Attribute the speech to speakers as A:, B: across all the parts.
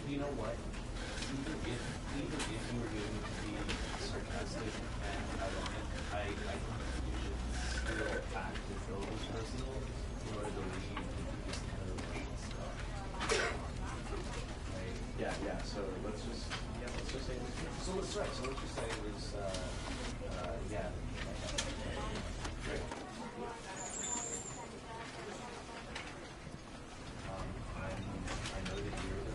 A: You know what? Even if you were going to be sarcastic and ironic, I think you should still act as though it was personal in order to leave this kind of related stuff. Right? Yeah. So let's just say it was. So let's just say it was. Yeah. Great. I know that you're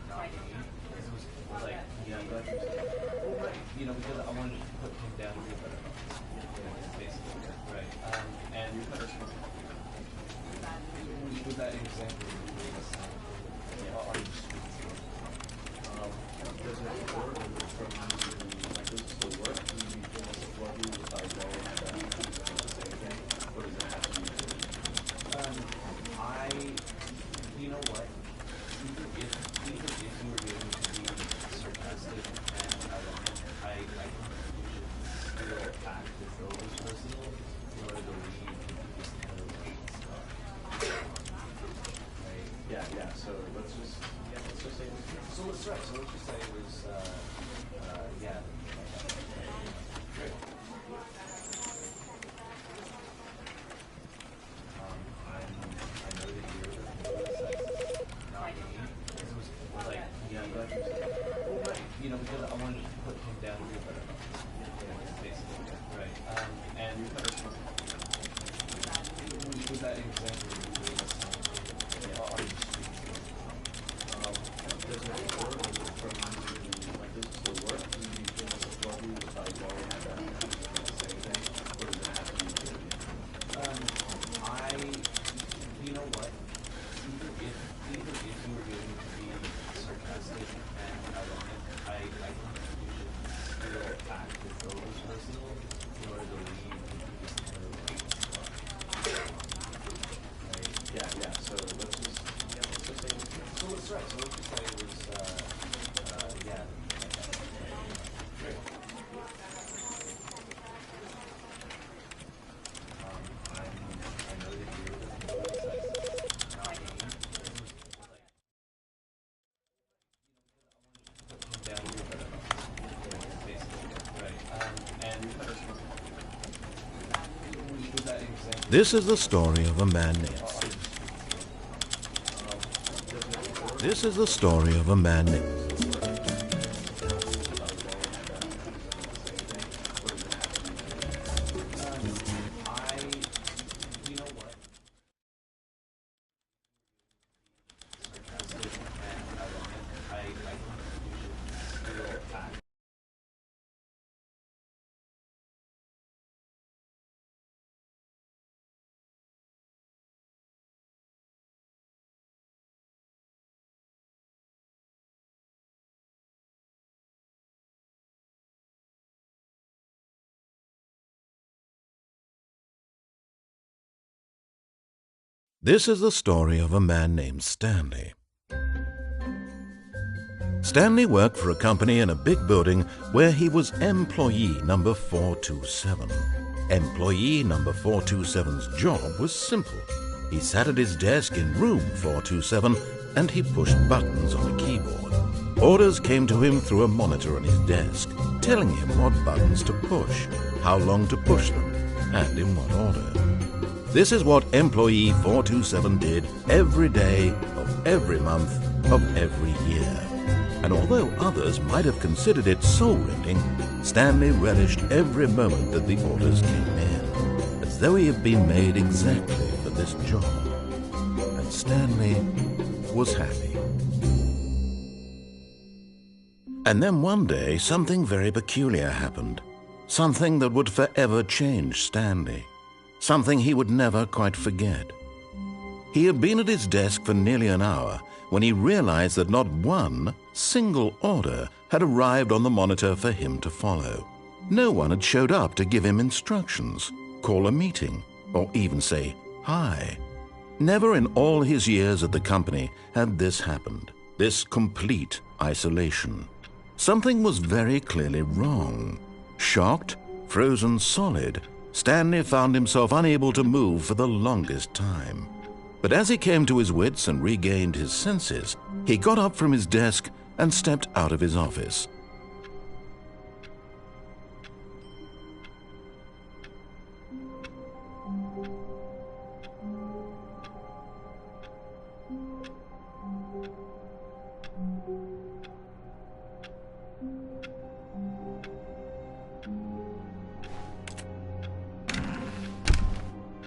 A: not me. It was like, yeah, I'm glad you said that. Well, right. Because I wanted to put him down here, but basically, right. And with that example, yeah, are you does it work from like this still work? Do you feel like what you if I go and say again? What does it have to be? You know what? Even if you were going to be sarcastic and ironic, I think you should still act as though it was personal in order to leave this kind of related stuff. Right? Yeah. So let's just say it was. So let's just say it was. Yeah. Great. I know that you're not me. It was like, yeah, I'm glad you said that. Well, right. Because I wanted to put him down here, but basically, right. And with that example, yeah, are you does it work from like this still work? Do you feel like what you if I go and say again? What does it have to be? You know what? Even if you were going to be sarcastic and ironic, I think you should still act as though it was personal in order to leave this kind of related stuff. Right? Yeah. So let's just say it was. So let's just say it was. Yeah. Great. I know that you're not me. Put him down here, but basically, right. And with that example.
B: This is the story of a man named. This is the story of a man named.
A: You know what? Sarcastic and ironic, I think you should still act.
B: This is the story of a man named Stanley. Stanley worked for a company in a big building where he was employee number 427. Employee number 427's job was simple. He sat at his desk in room 427 and he pushed buttons on a keyboard. Orders came to him through a monitor on his desk, telling him what buttons to push, how long to push them, and in what order. This is what employee 427 did every day of every month of every year. And although others might have considered it soul-rending, Stanley relished every moment that the orders came in, as though he had been made exactly for this job. And Stanley was happy. And then one day, something very peculiar happened. Something that would forever change Stanley. Something he would never quite forget. He had been at his desk for nearly an hour when he realized that not one single order had arrived on the monitor for him to follow. No one had showed up to give him instructions, call a meeting, or even say hi. Never in all his years at the company had this happened, this complete isolation. Something was very clearly wrong. Shocked, frozen solid, Stanley found himself unable to move for the longest time. But as he came to his wits and regained his senses, he got up from his desk and stepped out of his office.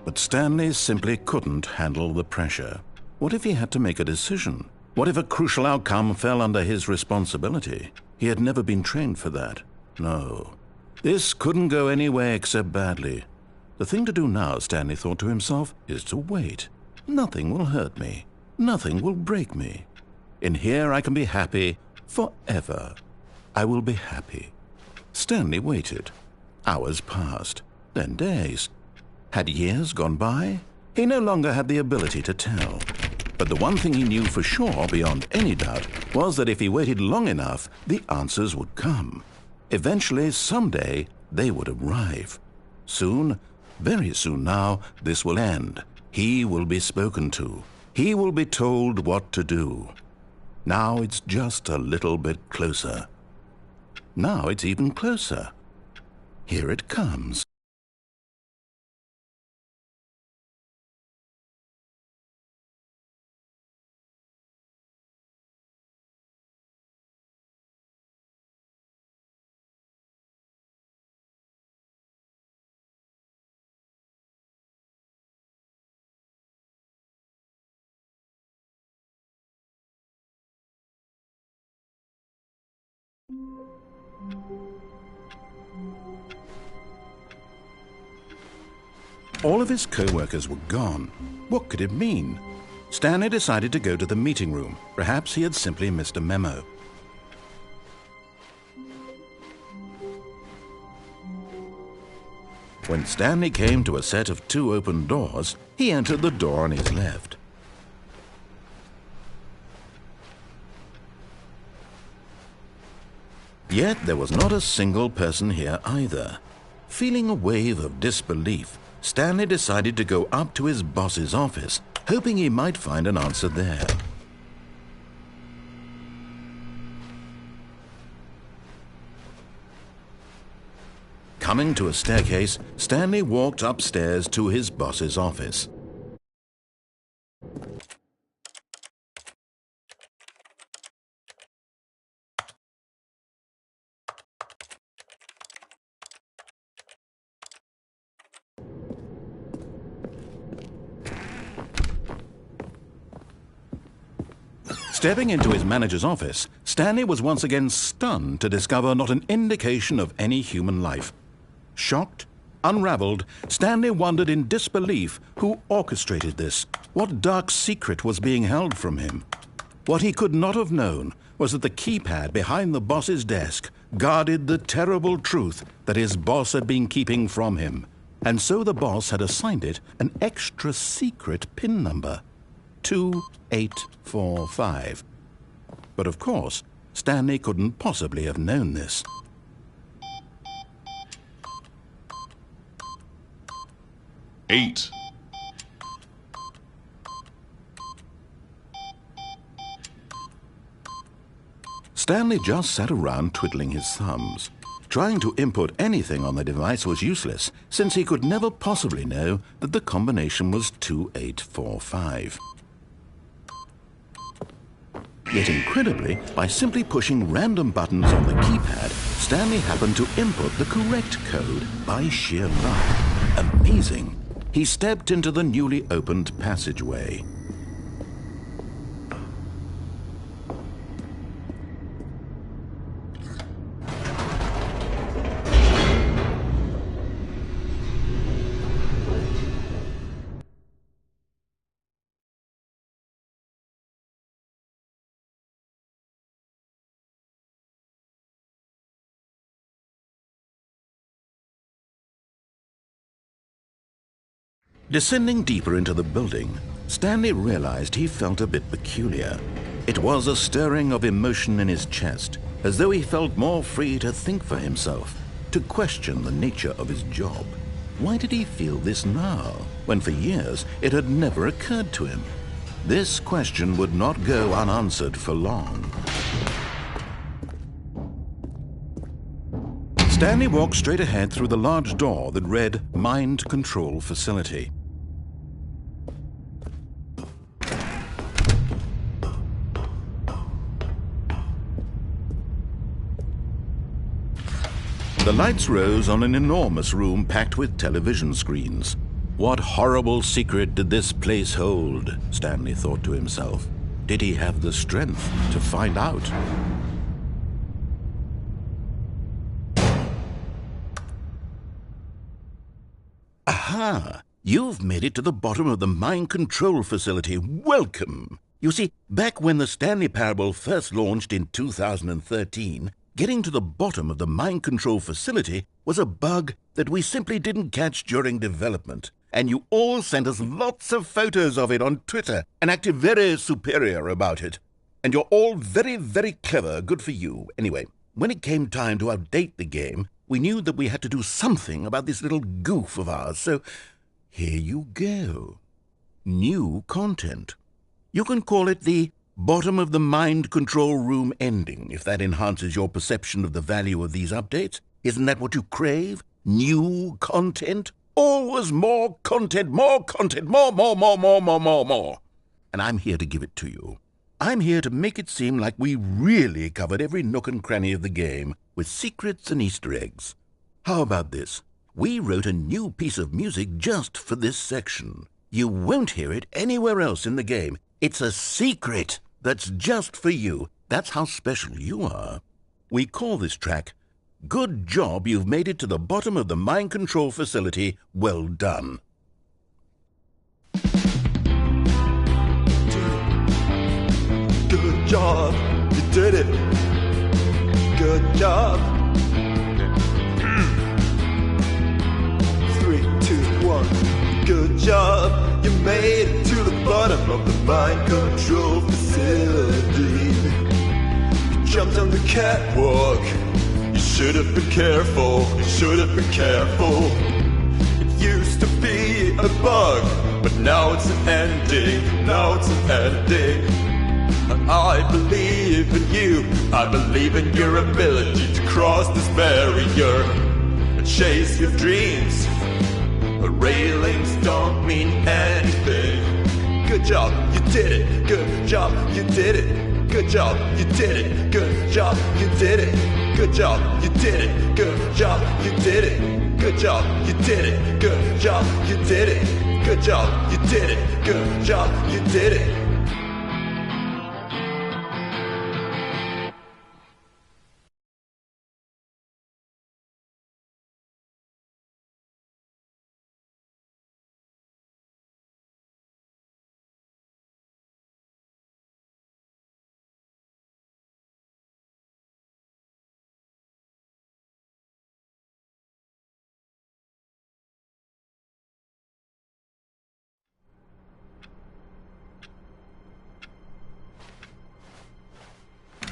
B: But Stanley simply couldn't handle the pressure. What if he had to make a decision? What if a crucial outcome fell under his responsibility? He had never been trained for that. No. This couldn't go any way except badly. The thing to do now, Stanley thought to himself, is to wait. Nothing will hurt me. Nothing will break me. In here I can be happy forever. I will be happy. Stanley waited. Hours passed, then days. Had years gone by? He no longer had the ability to tell. But the one thing he knew for sure, beyond any doubt, was that if he waited long enough, the answers would come. Eventually, someday, they would arrive. Soon, very soon now, this will end. He will be spoken to. He will be told what to do. Now it's just a little bit closer. Now it's even closer. Here it comes. All of his co-workers were gone. What could it mean? Stanley decided to go to the meeting room. Perhaps he had simply missed a memo. When Stanley came to a set of 2 open doors, he entered the door on his left. Yet there was not a single person here either. Feeling a wave of disbelief, Stanley decided to go up to his boss's office, hoping he might find an answer there. Coming to a staircase, Stanley walked upstairs to his boss's office. Stepping into his manager's office, Stanley was once again stunned to discover not an indication of any human life. Shocked, unraveled, Stanley wondered in disbelief who orchestrated this, what dark secret was being held from him. What he could not have known was that the keypad behind the boss's desk guarded the terrible truth that his boss had been keeping from him, and so the boss had assigned it an extra secret PIN number. 2845. But of course, Stanley couldn't possibly have known this.
C: Eight.
B: Stanley just sat around twiddling his thumbs. Trying to input anything on the device was useless, since he could never possibly know that the combination was 2845. Yet incredibly, by simply pushing random buttons on the keypad, Stanley happened to input the correct code by sheer luck. Amazing! He stepped into the newly opened passageway. Descending deeper into the building, Stanley realized he felt a bit peculiar. It was a stirring of emotion in his chest, as though he felt more free to think for himself, to question the nature of his job. Why did he feel this now, when for years it had never occurred to him? This question would not go unanswered for long. Stanley walked straight ahead through the large door that read Mind Control Facility. The lights rose on an enormous room packed with television screens. What horrible secret did this place hold? Stanley thought to himself. Did he have the strength to find out? Aha! You've made it to the bottom of the mind control facility. Welcome! You see, back when the Stanley Parable first launched in 2013, getting to the bottom of the mind control facility was a bug that we simply didn't catch during development. And you all sent us lots of photos of it on Twitter and acted very superior about it. And you're all very, very clever. Good for you. Anyway, when it came time to update the game, we knew that we had to do something about this little goof of ours. So here you go. New content. You can call it the bottom of the mind control room ending, if that enhances your perception of the value of these updates. Isn't that what you crave? New content? Always more content, more, more. And I'm here to give it to you. I'm here to make it seem like we really covered every nook and cranny of the game with secrets and Easter eggs. How about this? We wrote a new piece of music just for this section. You won't hear it anywhere else in the game. It's a secret that's just for you. That's how special you are. We call this track, Good Job You've Made It to the Bottom of the Mind Control Facility. Well done.
D: Good job, you did it. Good job. 3, 2, 1. Good job, you made it to the bottom of the mind control facility. You jumped on the catwalk. You should have been careful. You should have been careful. It used to be a bug, but now it's an ending. Now it's an ending. I believe in you. I believe in your ability to cross this barrier and chase your dreams. The railings don't mean anything. Good job, you did it. Good job, you did it. Good job, you did it. Good job, you did it. Good job, you did it. Good job, you did it. Good job, you did it. Good job, you did it. Good job, you did it. Good job, you did it.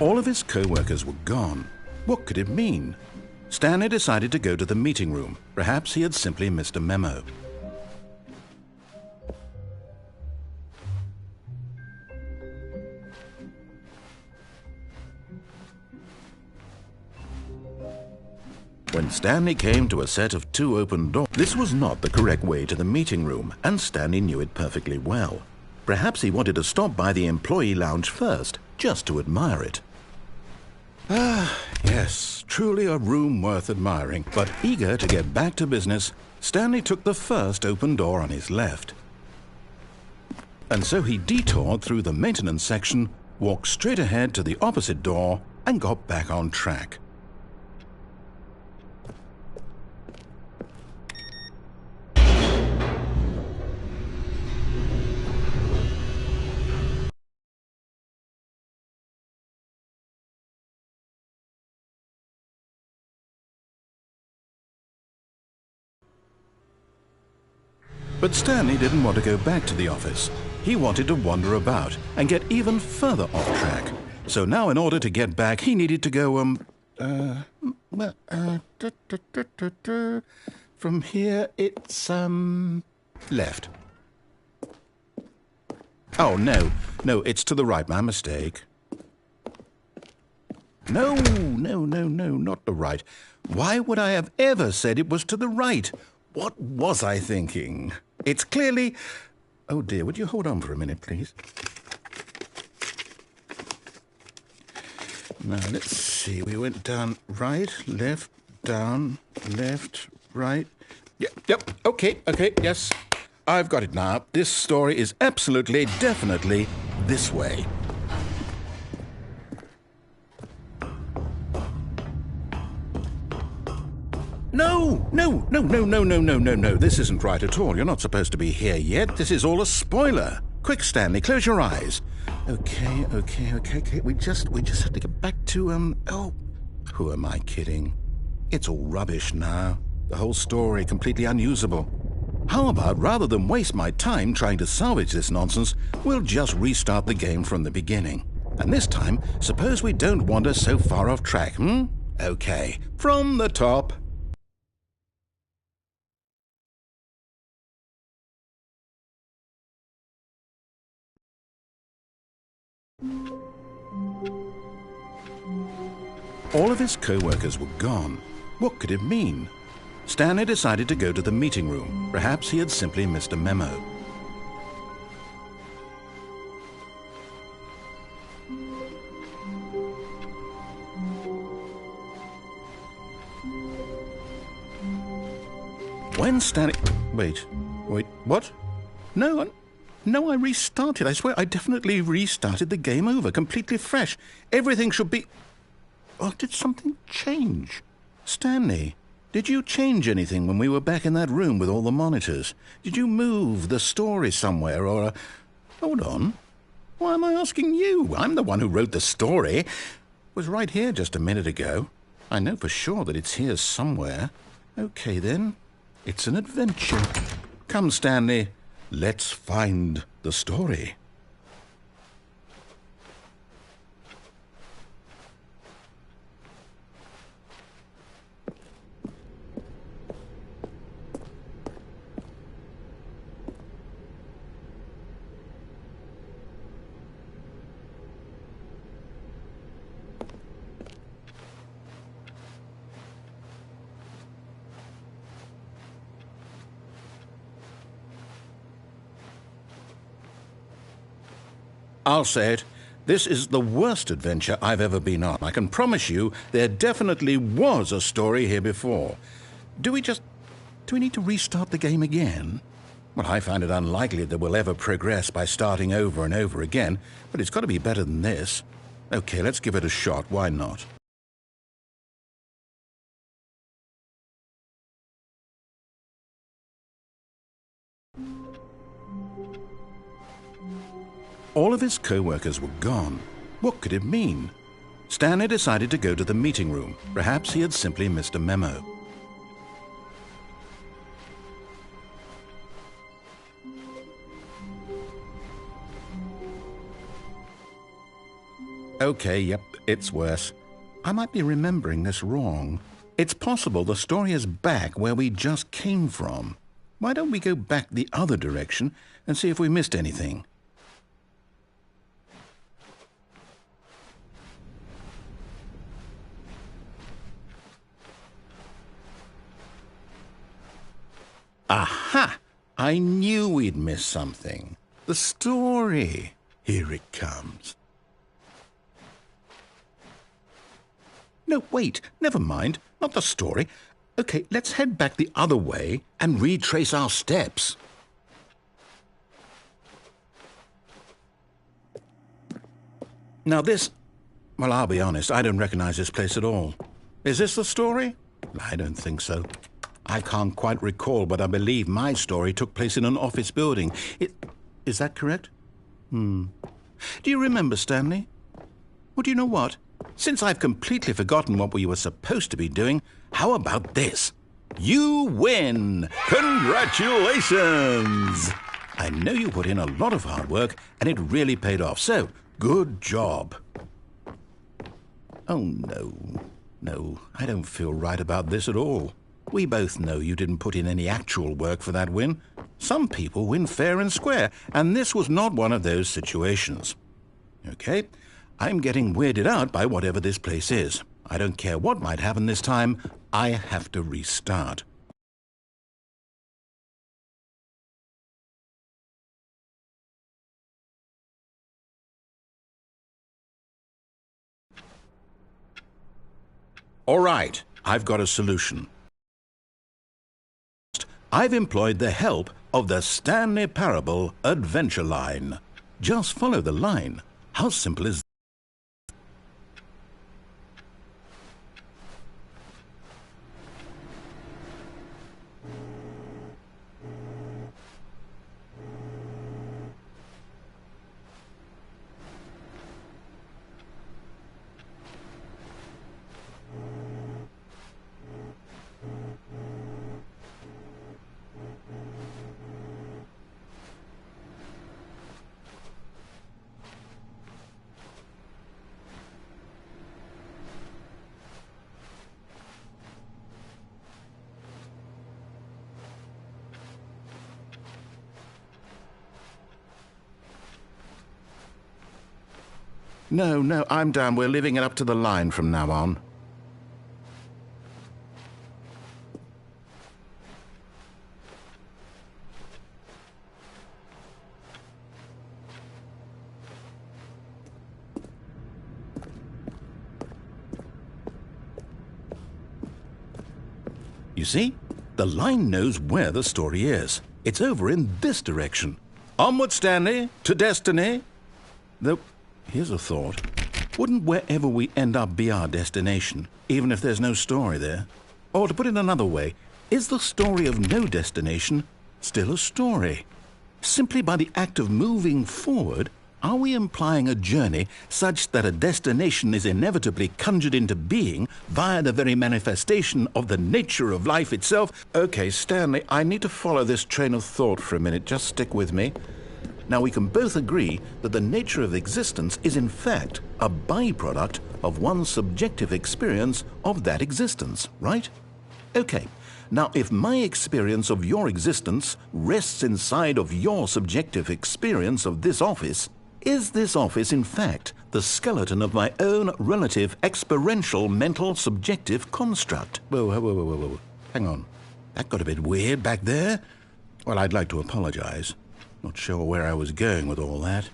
B: All of his co-workers were gone. What could it mean? Stanley decided to go to the meeting room. Perhaps he had simply missed a memo. When Stanley came to a set of 2 open doors, this was not the correct way to the meeting room, and Stanley knew it perfectly well. Perhaps he wanted to stop by the employee lounge first, just to admire it. Ah, yes, truly a room worth admiring. But eager to get back to business, Stanley took the first open door on his left. And so he detoured through the maintenance section, walked straight ahead to the opposite door, and got back on track. But Stanley didn't want to go back to the office. He wanted to wander about and get even further off track. So now in order to get back, he needed to go, From here, it's, left. Oh, no, it's to the right, my mistake. No, not the right. Why would I have ever said it was to the right? What was I thinking? It's clearly... Oh, dear, would you hold on for a minute, please? Now, let's see. We went down right, left, down, left, right. Yep, okay, yes. I've got it now. This story is absolutely, definitely this way. No. This isn't right at all. You're not supposed to be here yet. This is all a spoiler. Quick, Stanley, close your eyes. Okay. We just have to get back to, oh, who am I kidding? It's all rubbish now. The whole story completely unusable. How about, rather than waste my time trying to salvage this nonsense, we'll just restart the game from the beginning. And this time, suppose we don't wander so far off track, Okay, from the top. All of his co-workers were gone. What could it mean? Stanley decided to go to the meeting room. Perhaps he had simply missed a memo. When Stanley... Wait, what? No, I restarted. I swear I definitely restarted the game over, completely fresh. Everything should be... Oh, did something change? Stanley, did you change anything when we were back in that room with all the monitors? Did you move the story somewhere or... Hold on. Why am I asking you? I'm the one who wrote the story. It was right here just a minute ago. I know for sure that it's here somewhere. Okay, then. It's an adventure. Come, Stanley. Let's find the story. I'll say it. This is the worst adventure I've ever been on. I can promise you there definitely was a story here before. Do we need to restart the game again? Well, I find it unlikely that we'll ever progress by starting over and over again, but it's got to be better than this. Okay, let's give it a shot. Why not? All of his co-workers were gone. What could it mean? Stanley decided to go to the meeting room. Perhaps he had simply missed a memo. Okay, yep, it's worse. I might be remembering this wrong. It's possible the story is back where we just came from. Why don't we go back the other direction and see if we missed anything? Aha! I knew we'd miss something. The story. Here it comes. No, wait. Never mind. Not the story. Okay, let's head back the other way and retrace our steps. Now this... Well, I'll be honest. I don't recognize this place at all. Is this the story? I don't think so. I can't quite recall, but I believe my story took place in an office building. Is that correct? Do you remember, Stanley? Well, do you know what? Since I've completely forgotten what we were supposed to be doing, how about this? You win! Congratulations! I know you put in a lot of hard work, and it really paid off, so good job. Oh, no, I don't feel right about this at all. We both know you didn't put in any actual work for that win. Some people win fair and square, and this was not one of those situations. Okay, I'm getting weirded out by whatever this place is. I don't care what might happen this time. I have to restart. All right, I've got a solution. I've employed the help of the Stanley Parable adventure line. Just follow the line. How simple is that? No, I'm down. We're leaving it up to the line from now on. You see? The line knows where the story is. It's over in this direction. Onward, Stanley, to destiny. Though, here's a thought. Wouldn't wherever we end up be our destination, even if there's no story there? Or to put it another way, is the story of no destination still a story? Simply by the act of moving forward, are we implying a journey such that a destination is inevitably conjured into being via the very manifestation of the nature of life itself? Okay, Stanley, I need to follow this train of thought for a minute. Just stick with me. Now, we can both agree that the nature of existence is in fact a byproduct of one's subjective experience of that existence, right? Okay, now if my experience of your existence rests inside of your subjective experience of this office, is this office in fact the skeleton of my own relative experiential mental subjective construct? Whoa. Hang on. That got a bit weird back there. Well, I'd like to apologize. Not sure where I was going with all that.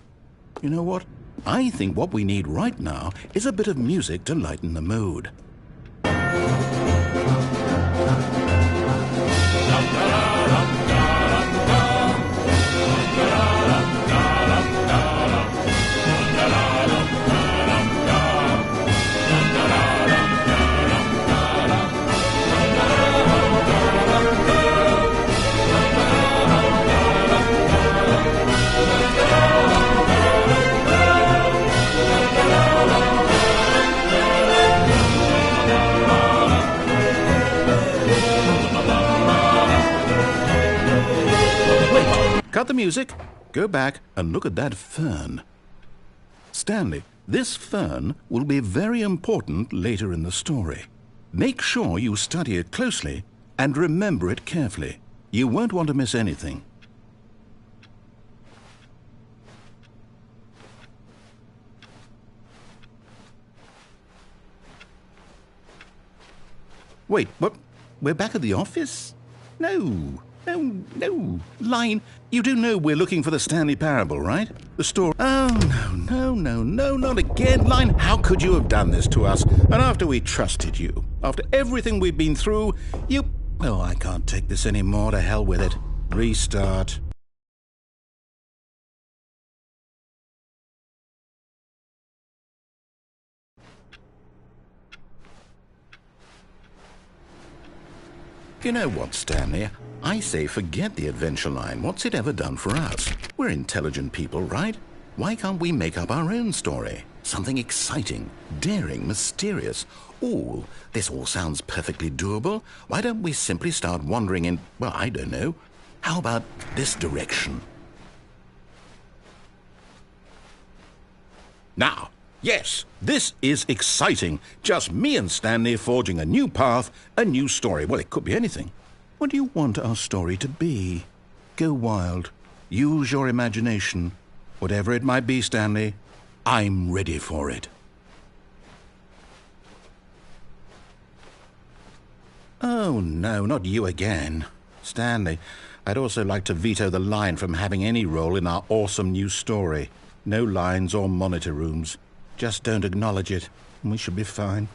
B: You know what? I think what we need right now is a bit of music to lighten the mood. Cut the music, go back and look at that fern. Stanley, this fern will be very important later in the story. Make sure you study it closely and remember it carefully. You won't want to miss anything. Wait, what? We're back at the office? No. Line, you do know we're looking for the Stanley Parable, right? The story. Oh, no, not again. Line, how could you have done this to us? And after we trusted you, after everything we've been through, you... Oh, I can't take this anymore. To hell with it. Restart. You know what, Stanley? I say forget the adventure line. What's it ever done for us? We're intelligent people, right? Why can't we make up our own story? Something exciting, daring, mysterious. Ooh, this all sounds perfectly doable. Why don't we simply start wandering in, well, I don't know. How about this direction? Now, Yes, this is exciting. Just me and Stanley forging a new path, a new story. Well, it could be anything. What do you want our story to be? Go wild. Use your imagination. Whatever it might be, Stanley, I'm ready for it. Oh, no, not you again. Stanley, I'd also like to veto the line from having any role in our awesome new story. No lines or monitor rooms. Just don't acknowledge it, and we should be fine.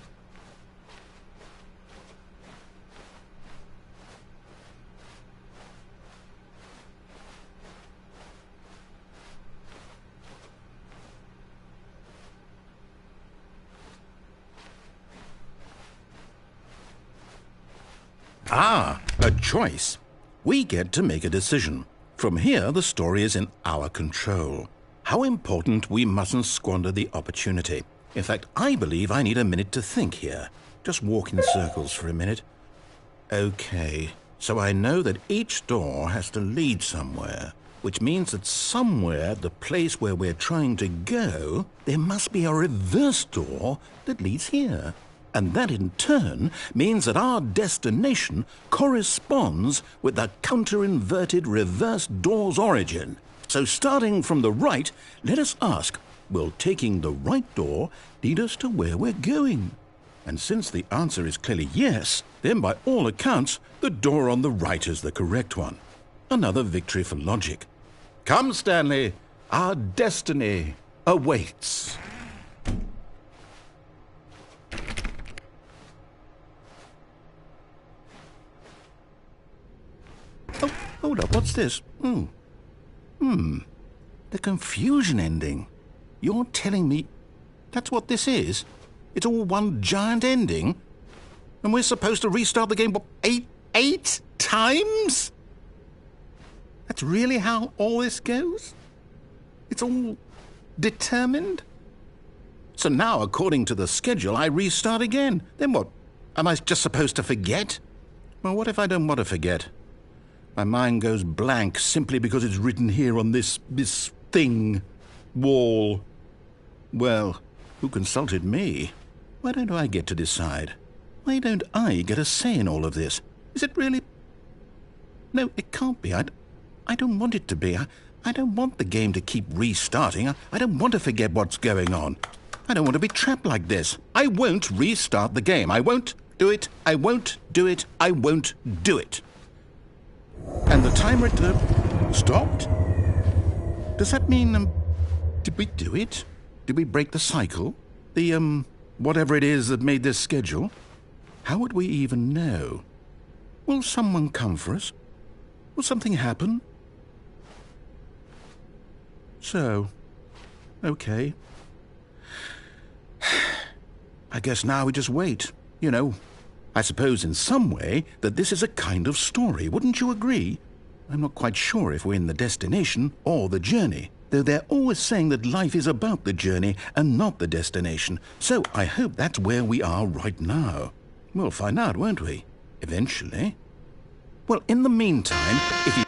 B: Ah, a choice. We get to make a decision. From here, the story is in our control. How important we mustn't squander the opportunity. In fact, I believe I need a minute to think here. Just walk in circles for a minute. Okay, so I know that each door has to lead somewhere, which means that somewhere, the place where we're trying to go, there must be a reverse door that leads here. And that in turn means that our destination corresponds with the counter-inverted reverse door's origin. So starting from the right, let us ask, will taking the right door lead us to where we're going? And since the answer is clearly yes, then by all accounts, the door on the right is the correct one. Another victory for logic. Come, Stanley, our destiny awaits. Oh, hold up, what's this? The confusion ending. You're telling me that's what this is? It's all one giant ending? And we're supposed to restart the game, what, eight times? That's really how all this goes? It's all determined? So now, according to the schedule, I restart again. Then what? Am I just supposed to forget? Well, what if I don't want to forget? My mind goes blank simply because it's written here on this thing, wall. Well, who consulted me? Why don't I get to decide? Why don't I get a say in all of this? Is it really? No, it can't be. I don't want it to be. I don't want the game to keep restarting. I don't want to forget what's going on. I don't want to be trapped like this. I won't restart the game. I won't do it. I won't do it. I won't do it. And the timer stopped? Does that mean, did we do it? Did we break the cycle? The, whatever it is that made this schedule? How would we even know? Will someone come for us? Will something happen? So, okay. I guess now we just wait, you know. I suppose in some way that this is a kind of story, wouldn't you agree? I'm not quite sure if we're in the destination or the journey, though they're always saying that life is about the journey and not the destination, so I hope that's where we are right now. We'll find out, won't we? Eventually. Well, in the meantime, if you...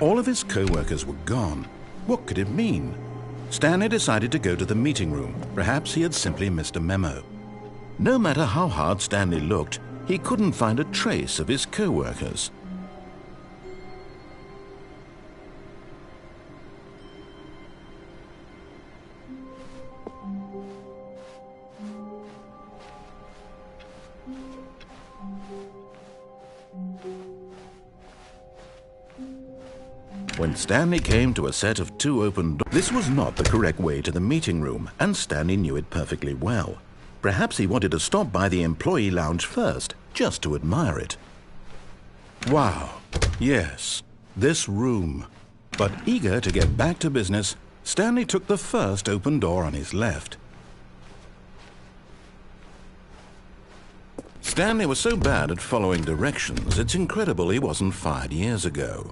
B: All of his co-workers were gone. What could it mean? Stanley decided to go to the meeting room. Perhaps he had simply missed a memo. No matter how hard Stanley looked, he couldn't find a trace of his co-workers. When Stanley came to a set of 2 open doors, this was not the correct way to the meeting room, and Stanley knew it perfectly well. Perhaps he wanted to stop by the employee lounge first, just to admire it. Wow, yes, this room. But eager to get back to business, Stanley took the first open door on his left. Stanley was so bad at following directions, it's incredible he wasn't fired years ago.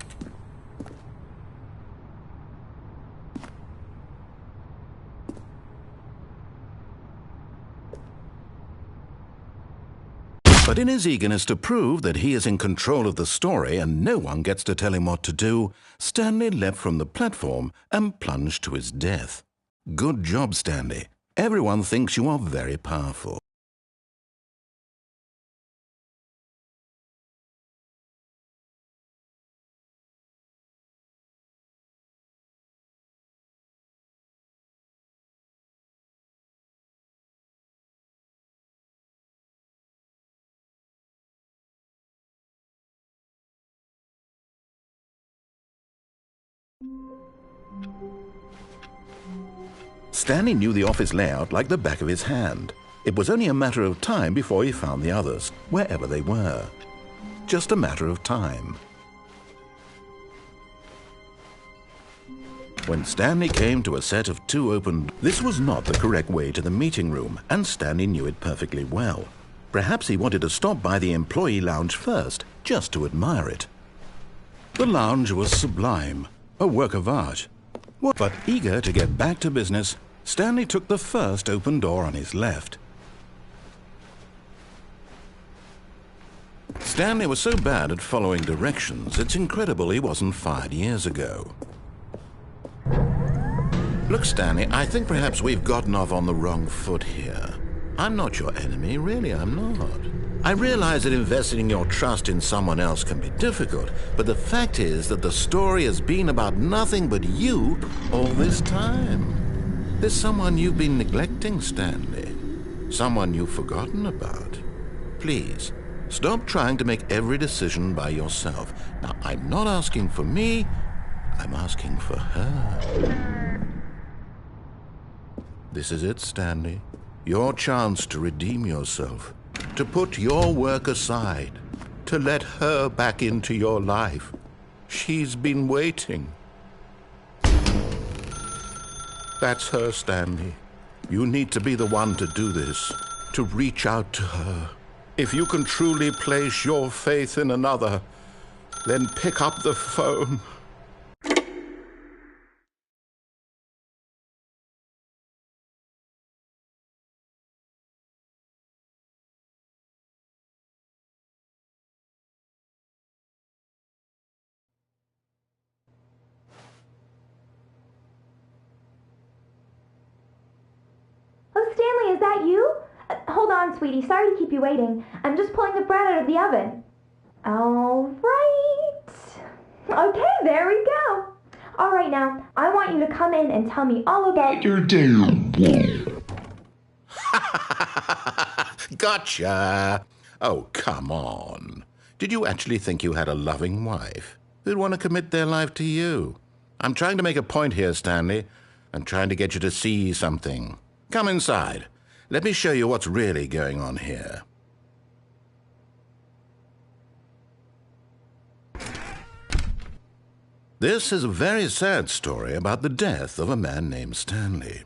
B: But in his eagerness to prove that he is in control of the story and no one gets to tell him what to do, Stanley leapt from the platform and plunged to his death. Good job, Stanley. Everyone thinks you are very powerful. Stanley knew the office layout like the back of his hand. It was only a matter of time before he found the others, wherever they were. Just a matter of time. When Stanley came to a set of 2 open doors, this was not the correct way to the meeting room, and Stanley knew it perfectly well. Perhaps he wanted to stop by the employee lounge first, just to admire it. The lounge was sublime, a work of art. But eager to get back to business, Stanley took the first open door on his left. Stanley was so bad at following directions, it's incredible he wasn't fired years ago. Look, Stanley, I think perhaps we've gotten off on the wrong foot here. I'm not your enemy, really, I'm not. I realize that investing your trust in someone else can be difficult, but the fact is that the story has been about nothing but you all this time. There's someone you've been neglecting, Stanley. Someone you've forgotten about. Please, stop trying to make every decision by yourself. Now, I'm not asking for me, I'm asking for her. This is it, Stanley. Your chance to redeem yourself. To put your work aside, to let her back into your life. She's been waiting. That's her, Stanley. You need to be the one to do this, to reach out to her. If you can truly place your faith in another, then pick up the phone.
E: Oh, Stanley, is that you? Hold on, sweetie. Sorry to keep you waiting. I'm just pulling the bread out of the oven. All right. Okay, there we go. All right, now, I want you to come in and tell me all about your day.
B: Gotcha. Oh, come on. Did you actually think you had a loving wife who'd want to commit their life to you? I'm trying to make a point here, Stanley. I'm trying to get you to see something. Come inside. Let me show you what's really going on here. This is a very sad story about the death of a man named Stanley.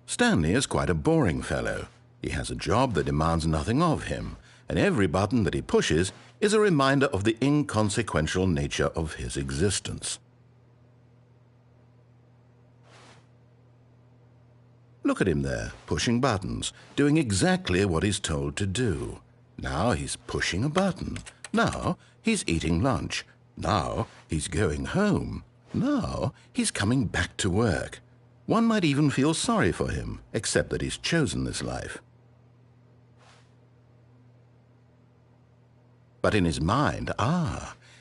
B: Stanley is quite a boring fellow. He has a job that demands nothing of him, and every button that he pushes is a reminder of the inconsequential nature of his existence. Look at him there, pushing buttons, doing exactly what he's told to do. Now he's pushing a button. Now he's eating lunch. Now he's going home. Now he's coming back to work. One might even feel sorry for him, except that he's chosen this life. But in his mind,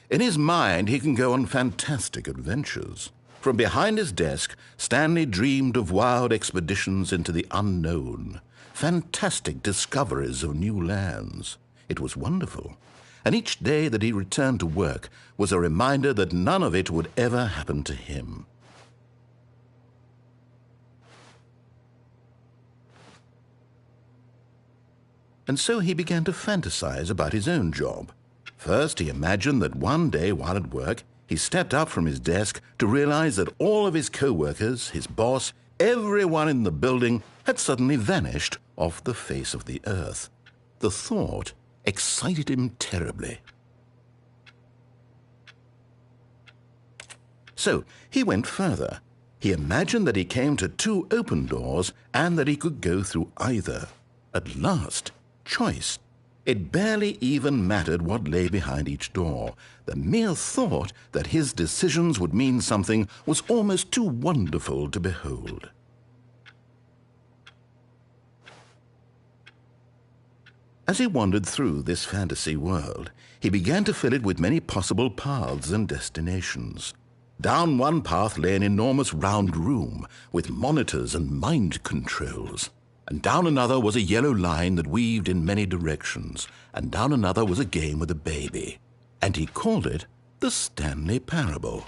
B: in his mind he can go on fantastic adventures. From behind his desk, Stanley dreamed of wild expeditions into the unknown. fantastic discoveries of new lands. It was wonderful, and each day that he returned to work was a reminder that none of it would ever happen to him. And so he began to fantasize about his own job. First, he imagined that one day while at work, he stepped up from his desk to realize that all of his co-workers, his boss, everyone in the building had suddenly vanished off the face of the earth. The thought excited him terribly. So he went further. He imagined that he came to two open doors and that he could go through either. At last, choice. It barely even mattered what lay behind each door. The mere thought that his decisions would mean something was almost too wonderful to behold. As he wandered through this fantasy world, he began to fill it with many possible paths and destinations. Down one path lay an enormous round room with monitors and mind controls. And down another was a yellow line that weaved in many directions, and down another was a game with a baby. And he called it the Stanley Parable.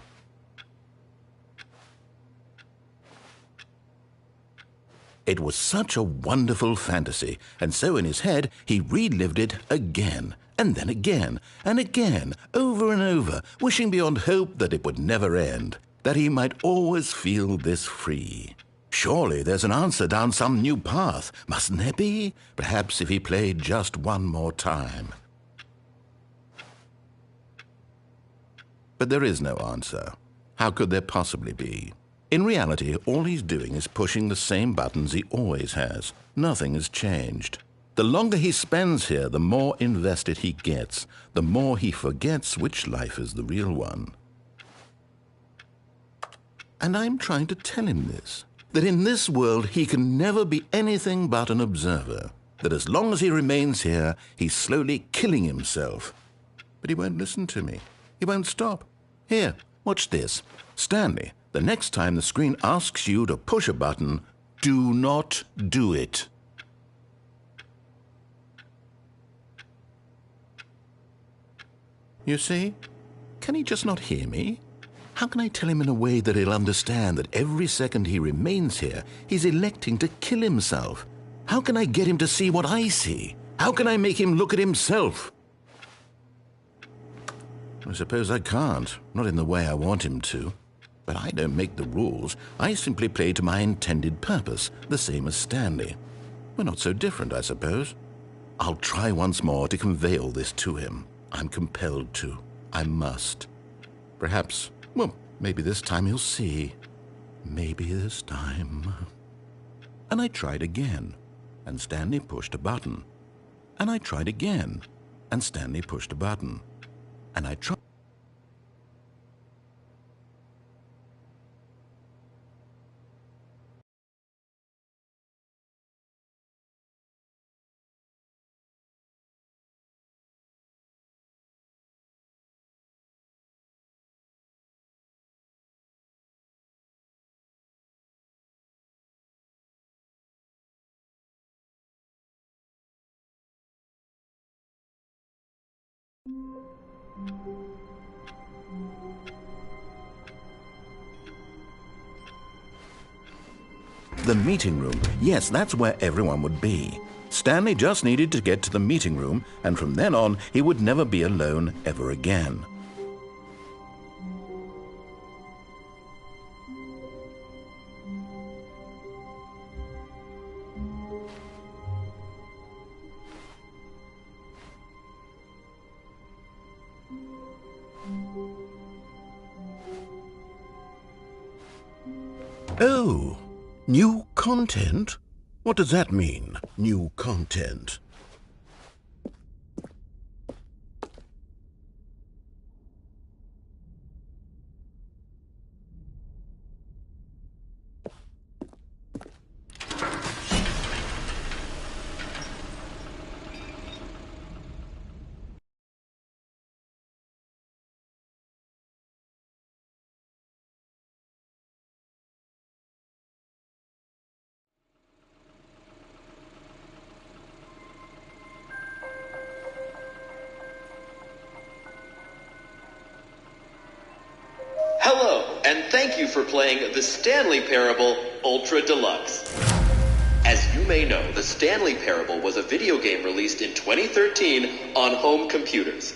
B: It was such a wonderful fantasy, and so in his head he relived it again, and then again, and again, over and over, wishing beyond hope that it would never end, that he might always feel this free. Surely there's an answer down some new path, mustn't there be? Perhaps if he played just one more time. But there is no answer. How could there possibly be? In reality, all he's doing is pushing the same buttons he always has. Nothing has changed. The longer he spends here, the more invested he gets, the more he forgets which life is the real one. And I'm trying to tell him this. That in this world he can never be anything but an observer, that as long as he remains here, he's slowly killing himself. But he won't listen to me. He won't stop. Here, watch this. Stanley, the next time the screen asks you to push a button, do not do it. You see? Can he just not hear me? How can I tell him in a way that he'll understand that every second he remains here, he's electing to kill himself? How can I get him to see what I see? How can I make him look at himself? I suppose I can't, not in the way I want him to. But I don't make the rules. I simply play to my intended purpose, the same as Stanley. We're not so different, I suppose. I'll try once more to convey all this to him. I'm compelled to. I must. Perhaps... well, maybe this time he'll see. Maybe this time. And I tried again, and Stanley pushed a button. And I tried again, and Stanley pushed a button. And I tried... The meeting room. Yes, that's where everyone would be. Stanley just needed to get to the meeting room, and from then on, he would never be alone ever again. Oh, new content? What does that mean, new content?
F: and thank you for playing the Stanley Parable Ultra Deluxe. As you may know, the Stanley Parable was a video game released in 2013 on home computers.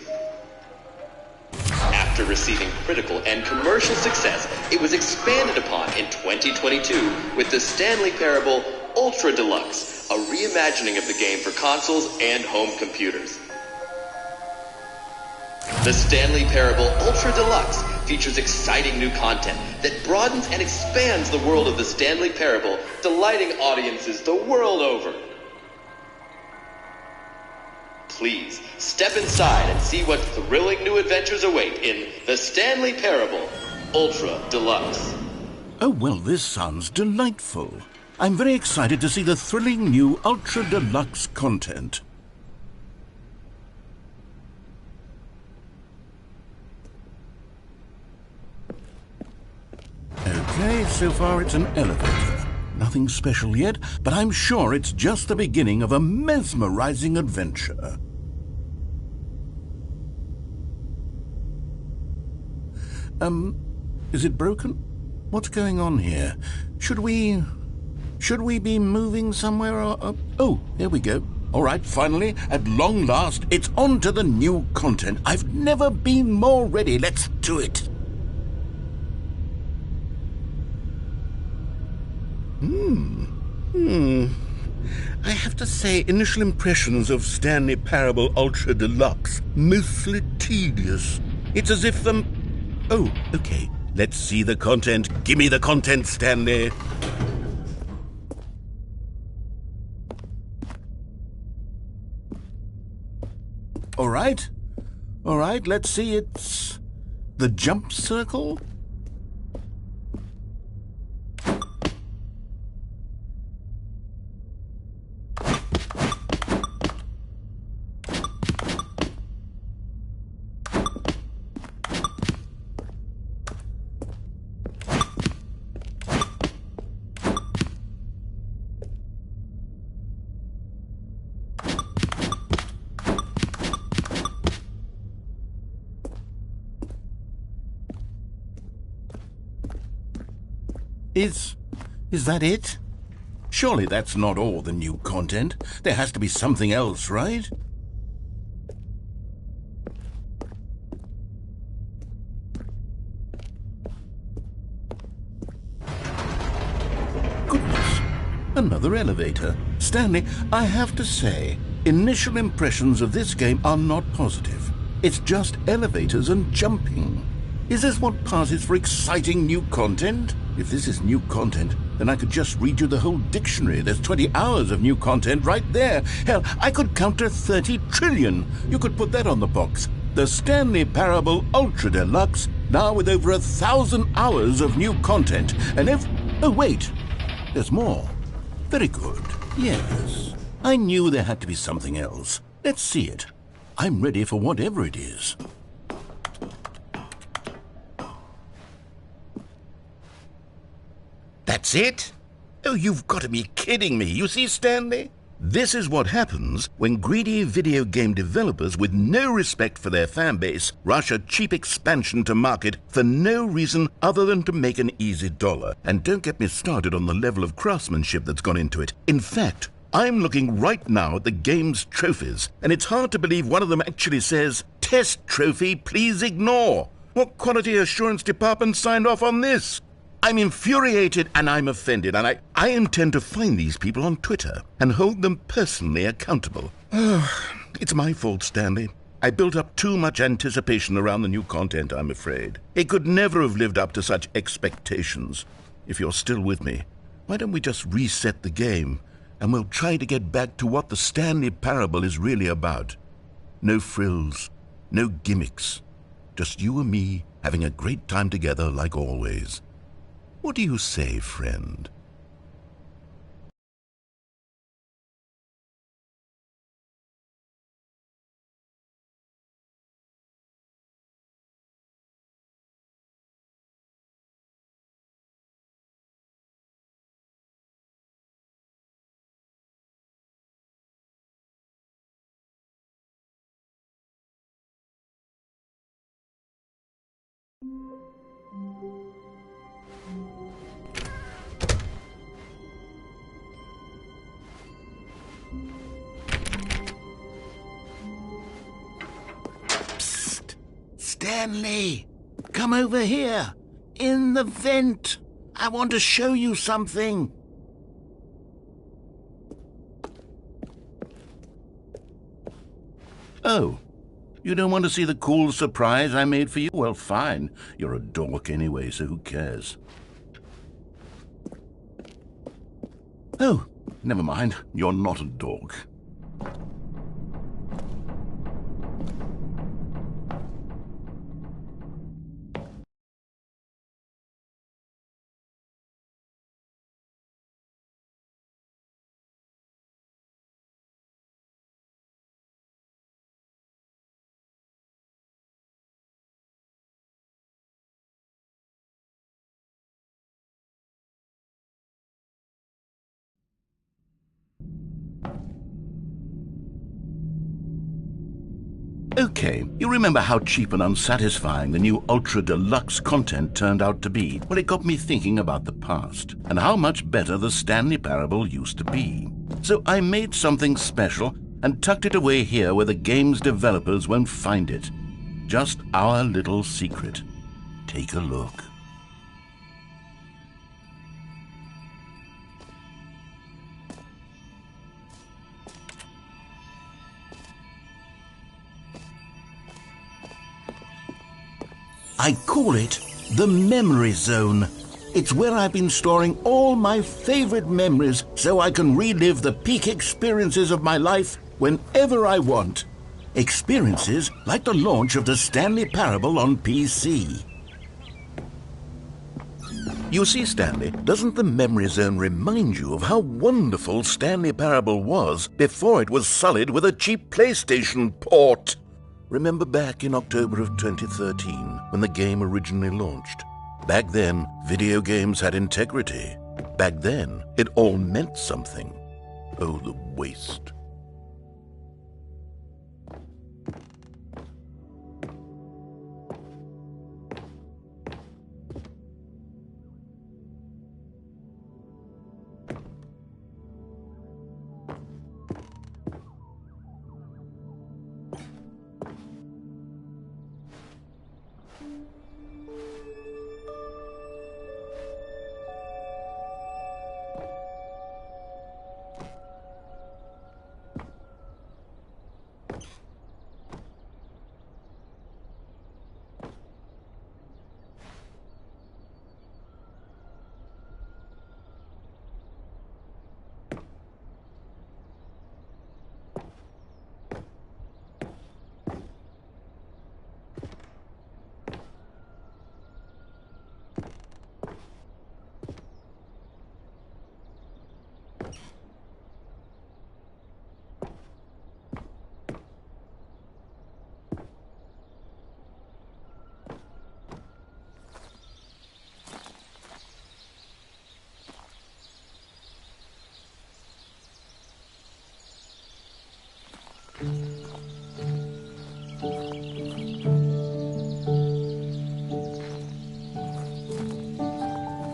F: After receiving critical and commercial success, it was expanded upon in 2022 with the Stanley Parable Ultra Deluxe, a reimagining of the game for consoles and home computers. The Stanley Parable Ultra Deluxe features exciting new content that broadens and expands the world of the Stanley Parable, delighting audiences the world over. Please, step inside and see what thrilling new adventures await in the Stanley Parable Ultra Deluxe.
B: Oh, well, this sounds delightful. I'm very excited to see the thrilling new Ultra Deluxe content. Okay, so far it's an elevator. Nothing special yet, but I'm sure it's just the beginning of a mesmerizing adventure. Is it broken? What's going on here? Should we be moving somewhere or... Oh, here we go. All right, finally, at long last, it's on to the new content. I've never been more ready. Let's do it. I have to say, initial impressions of Stanley Parable Ultra Deluxe, mostly tedious. It's as if Oh, okay. Let's see the content. Give me the content, Stanley. All right, let's see. It's the jump circle. Is that it? Surely that's not all the new content. There has to be something else, right? Goodness, another elevator. Stanley, I have to say, initial impressions of this game are not positive. It's just elevators and jumping. Is this what passes for exciting new content? If this is new content, then I could just read you the whole dictionary. There's 20 hours of new content right there. Hell, I could count to 30 trillion. You could put that on the box. The Stanley Parable Ultra Deluxe, now with over 1,000 hours of new content. And oh, wait. There's more. Very good. Yes. I knew there had to be something else. Let's see it. I'm ready for whatever it is. That's it? Oh, you've got to be kidding me. You see, Stanley? This is what happens when greedy video game developers with no respect for their fan base rush a cheap expansion to market for no reason other than to make an easy dollar. And don't get me started on the level of craftsmanship that's gone into it. In fact, I'm looking right now at the game's trophies, and it's hard to believe one of them actually says, "Test trophy, please ignore." What quality assurance department signed off on this? I'm infuriated and I'm offended, and I intend to find these people on Twitter and hold them personally accountable. It's my fault, Stanley. I built up too much anticipation around the new content, I'm afraid. It could never have lived up to such expectations. If you're still with me, why don't we just reset the game, and we'll try to get back to what the Stanley Parable is really about. No frills, no gimmicks. Just you and me having a great time together like always. What do you say, friend? Stanley, come over here. In the vent. I want to show you something. Oh, you don't want to see the cool surprise I made for you? Well, fine. You're a dork anyway, so who cares? Oh, never mind. You're not a dork. Okay, you remember how cheap and unsatisfying the new Ultra Deluxe content turned out to be? Well, it got me thinking about the past, and how much better the Stanley Parable used to be. So I made something special and tucked it away here where the game's developers won't find it. Just our little secret. Take a look. I call it the Memory Zone. It's where I've been storing all my favorite memories so I can relive the peak experiences of my life whenever I want. Experiences like the launch of the Stanley Parable on PC. You see, Stanley, doesn't the Memory Zone remind you of how wonderful Stanley Parable was before it was sullied with a cheap PlayStation port? Remember back in October of 2013, when the game originally launched? Back then, video games had integrity. Back then, it all meant something. Oh, the waste.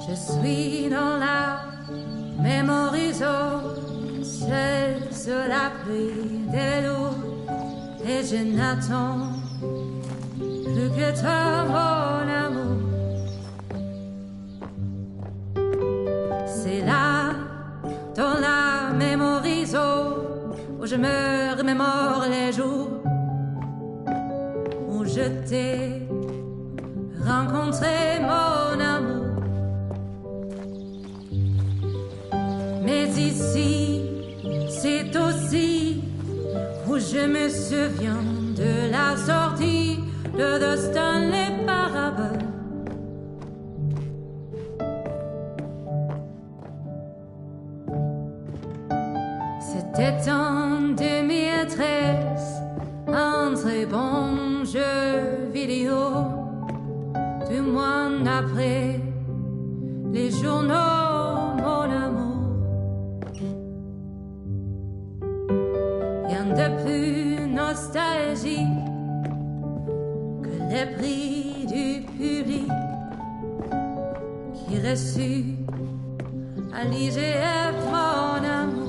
G: Je suis dans la memory zone, seul sur l'abri des loups, et je n'attends plus que toi, mon amour. C'est là, dans la memory zone, où je me remémore les jours où je t'ai rencontré, mon amour. Mais ici, c'est aussi où je me souviens de la sortie de The Stanley Parable. C'était en 2013, un très bon jeu vidéo, du moins après les journaux, mon amour. Rien de plus nostalgique que les prix du public qui reçut à l'IGF, mon amour.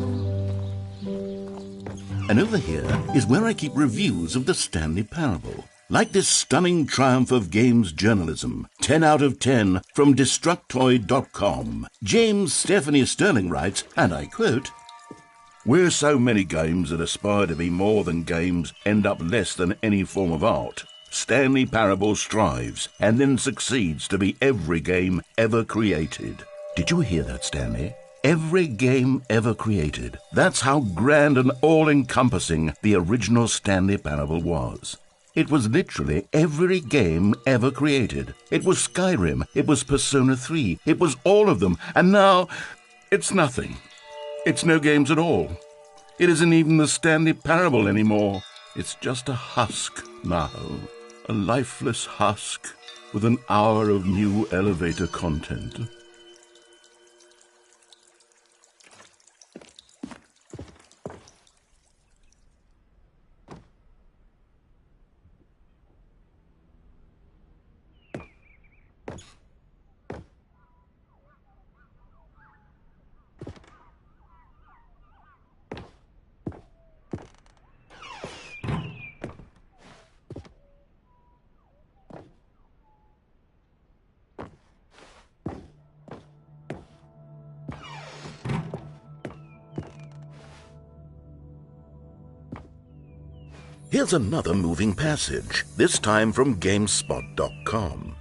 B: And over here is where I keep reviews of the Stanley Parable. Like this stunning triumph of games journalism, 10 out of 10 from Destructoid.com. James Stephanie Sterling writes, and I quote, "Where so many games that aspire to be more than games end up less than any form of art, Stanley Parable strives and then succeeds to be every game ever created." Did you hear that, Stanley? Every game ever created. That's how grand and all-encompassing the original Stanley Parable was. It was literally every game ever created. It was Skyrim. It was Persona 3. It was all of them. And now, it's nothing. It's no games at all. It isn't even the Stanley Parable anymore. It's just a husk now. A lifeless husk with an hour of new elevator content. Here's another moving passage, this time from GameSpot.com.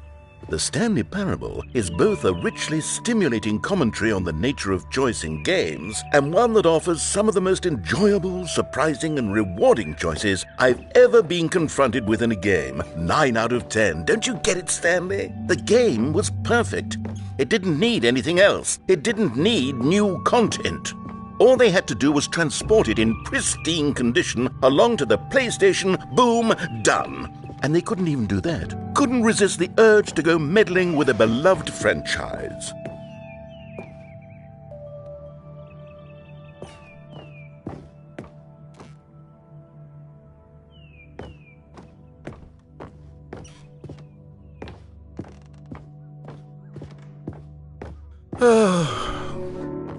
B: The Stanley Parable is both a richly stimulating commentary on the nature of choice in games and one that offers some of the most enjoyable, surprising, and rewarding choices I've ever been confronted with in a game. 9 out of 10. Don't you get it, Stanley? The game was perfect. It didn't need anything else. It didn't need new content. All they had to do was transport it in pristine condition along to the PlayStation, boom, done. And they couldn't even do that. Couldn't resist the urge to go meddling with a beloved franchise.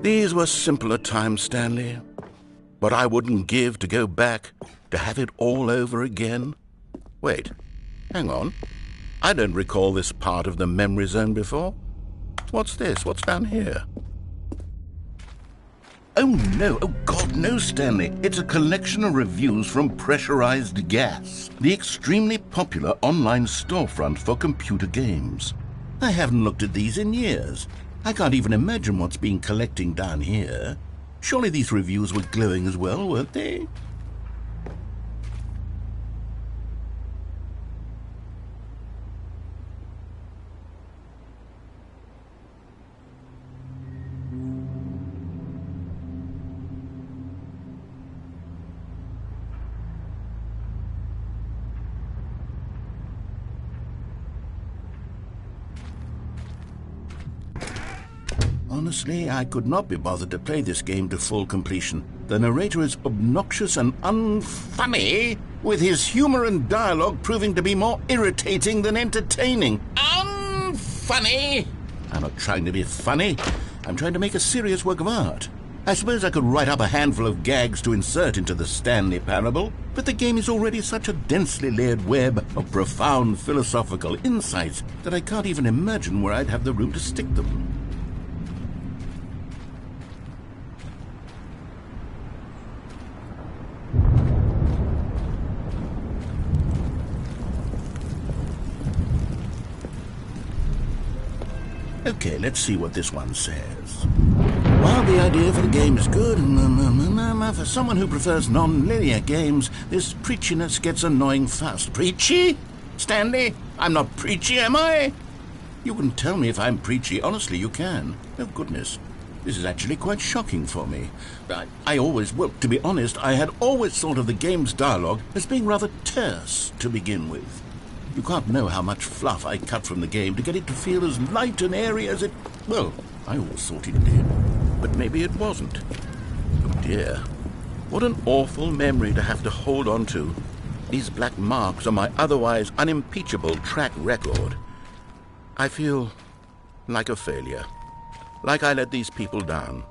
B: These were simpler times, Stanley. But I wouldn't give to go back, to have it all over again. Wait, hang on. I don't recall this part of the memory zone before. What's this? What's down here? Oh no, oh God, no, Stanley. It's a collection of reviews from Pressurized Gas, the extremely popular online storefront for computer games. I haven't looked at these in years. I can't even imagine what's been collecting down here. Surely these reviews were glowing as well, weren't they? Honestly, I could not be bothered to play this game to full completion. The narrator is obnoxious and unfunny, with his humor and dialogue proving to be more irritating than entertaining. Unfunny! I'm not trying to be funny. I'm trying to make a serious work of art. I suppose I could write up a handful of gags to insert into the Stanley Parable, but the game is already such a densely layered web of profound philosophical insights that I can't even imagine where I'd have the room to stick them. Okay, let's see what this one says. While the idea for the game is good, for someone who prefers non-linear games, this preachiness gets annoying fast. Preachy? Stanley? I'm not preachy, am I? You can tell me if I'm preachy. Honestly, you can. Oh, goodness. This is actually quite shocking for me. Well, to be honest, I had always thought of the game's dialogue as being rather terse to begin with. You can't know how much fluff I cut from the game to get it to feel as light and airy as it... Well, I always thought it did. But maybe it wasn't. Oh dear. What an awful memory to have to hold on to. These black marks on my otherwise unimpeachable track record. I feel like a failure. Like I let these people down.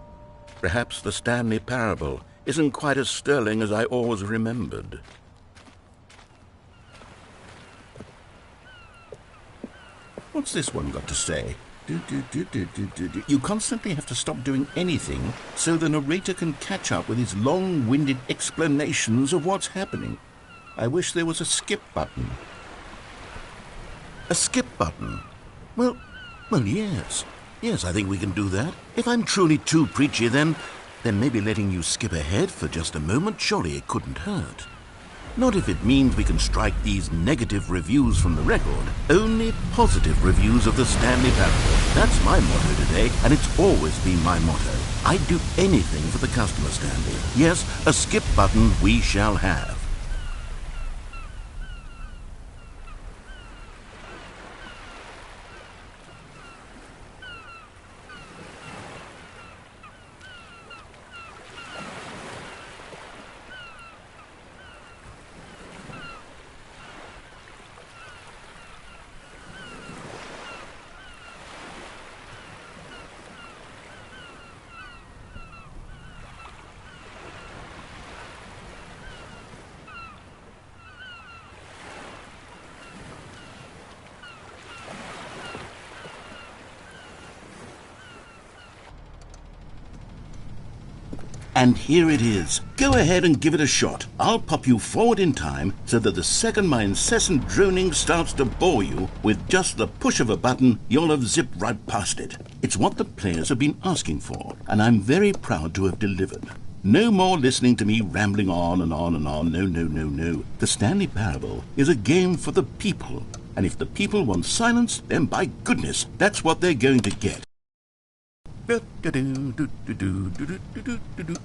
B: Perhaps the Stanley Parable isn't quite as sterling as I always remembered. What's this one got to say? You constantly have to stop doing anything so the narrator can catch up with his long-winded explanations of what's happening. I wish there was a skip button. A skip button? Well, yes. Yes, I think we can do that. If I'm truly too preachy, then maybe letting you skip ahead for just a moment, surely it couldn't hurt. Not if it means we can strike these negative reviews from the record. Only positive reviews of the Stanley Parable. That's my motto today, and it's always been my motto. I'd do anything for the customer, Stanley. Yes, a skip button we shall have. And here it is. Go ahead and give it a shot. I'll pop you forward in time so that the second my incessant droning starts to bore you, with just the push of a button, you'll have zipped right past it. It's what the players have been asking for, and I'm very proud to have delivered. No more listening to me rambling on and on and on. No. The Stanley Parable is a game for the people, and if the people want silence, then by goodness, that's what they're going to get.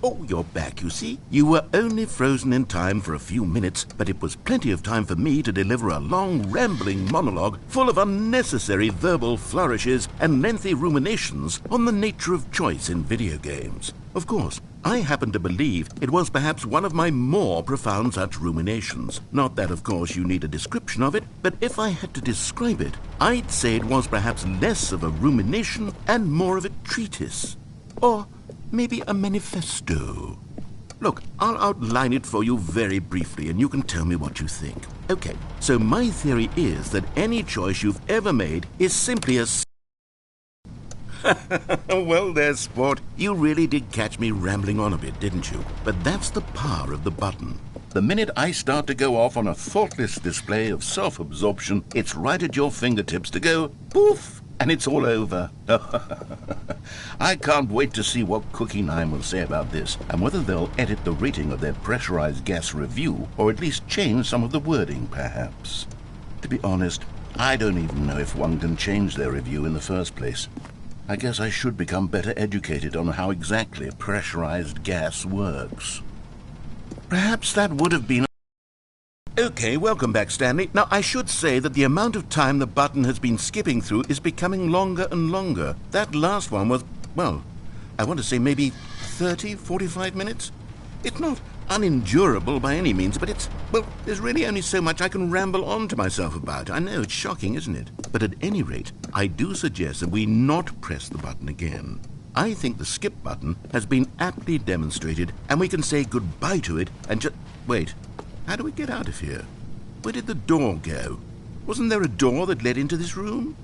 B: Oh, you're back, you see. You were only frozen in time for a few minutes, but it was plenty of time for me to deliver a long, rambling monologue full of unnecessary verbal flourishes and lengthy ruminations on the nature of choice in video games. Of course, I happen to believe it was perhaps one of my more profound such ruminations. Not that, of course, you need a description of it, but if I had to describe it, I'd say it was perhaps less of a rumination and more of a treatise. Or maybe a manifesto. Look, I'll outline it for you very briefly, and you can tell me what you think. Okay, so my theory is that any choice you've ever made is simply a... Well there, sport. You really did catch me rambling on a bit, didn't you? But that's the power of the button. The minute I start to go off on a thoughtless display of self-absorption, it's right at your fingertips to go poof, and it's all over. I can't wait to see what Cookie 9 will say about this, and whether they'll edit the rating of their pressurized gas review, or at least change some of the wording, perhaps. To be honest, I don't even know if one can change their review in the first place. I guess I should become better educated on how exactly pressurized gas works. Perhaps that would have been... Okay, welcome back, Stanley. Now, I should say that the amount of time the button has been skipping through is becoming longer and longer. That last one was, well, I want to say maybe 30, 45 minutes? It's not unendurable by any means, but well, there's really only so much I can ramble on to myself about. I know, it's shocking, isn't it? But at any rate, I do suggest that we not press the button again. I think the skip button has been aptly demonstrated, and we can say goodbye to it and just... Wait, how do we get out of here? Where did the door go? Wasn't there a door that led into this room?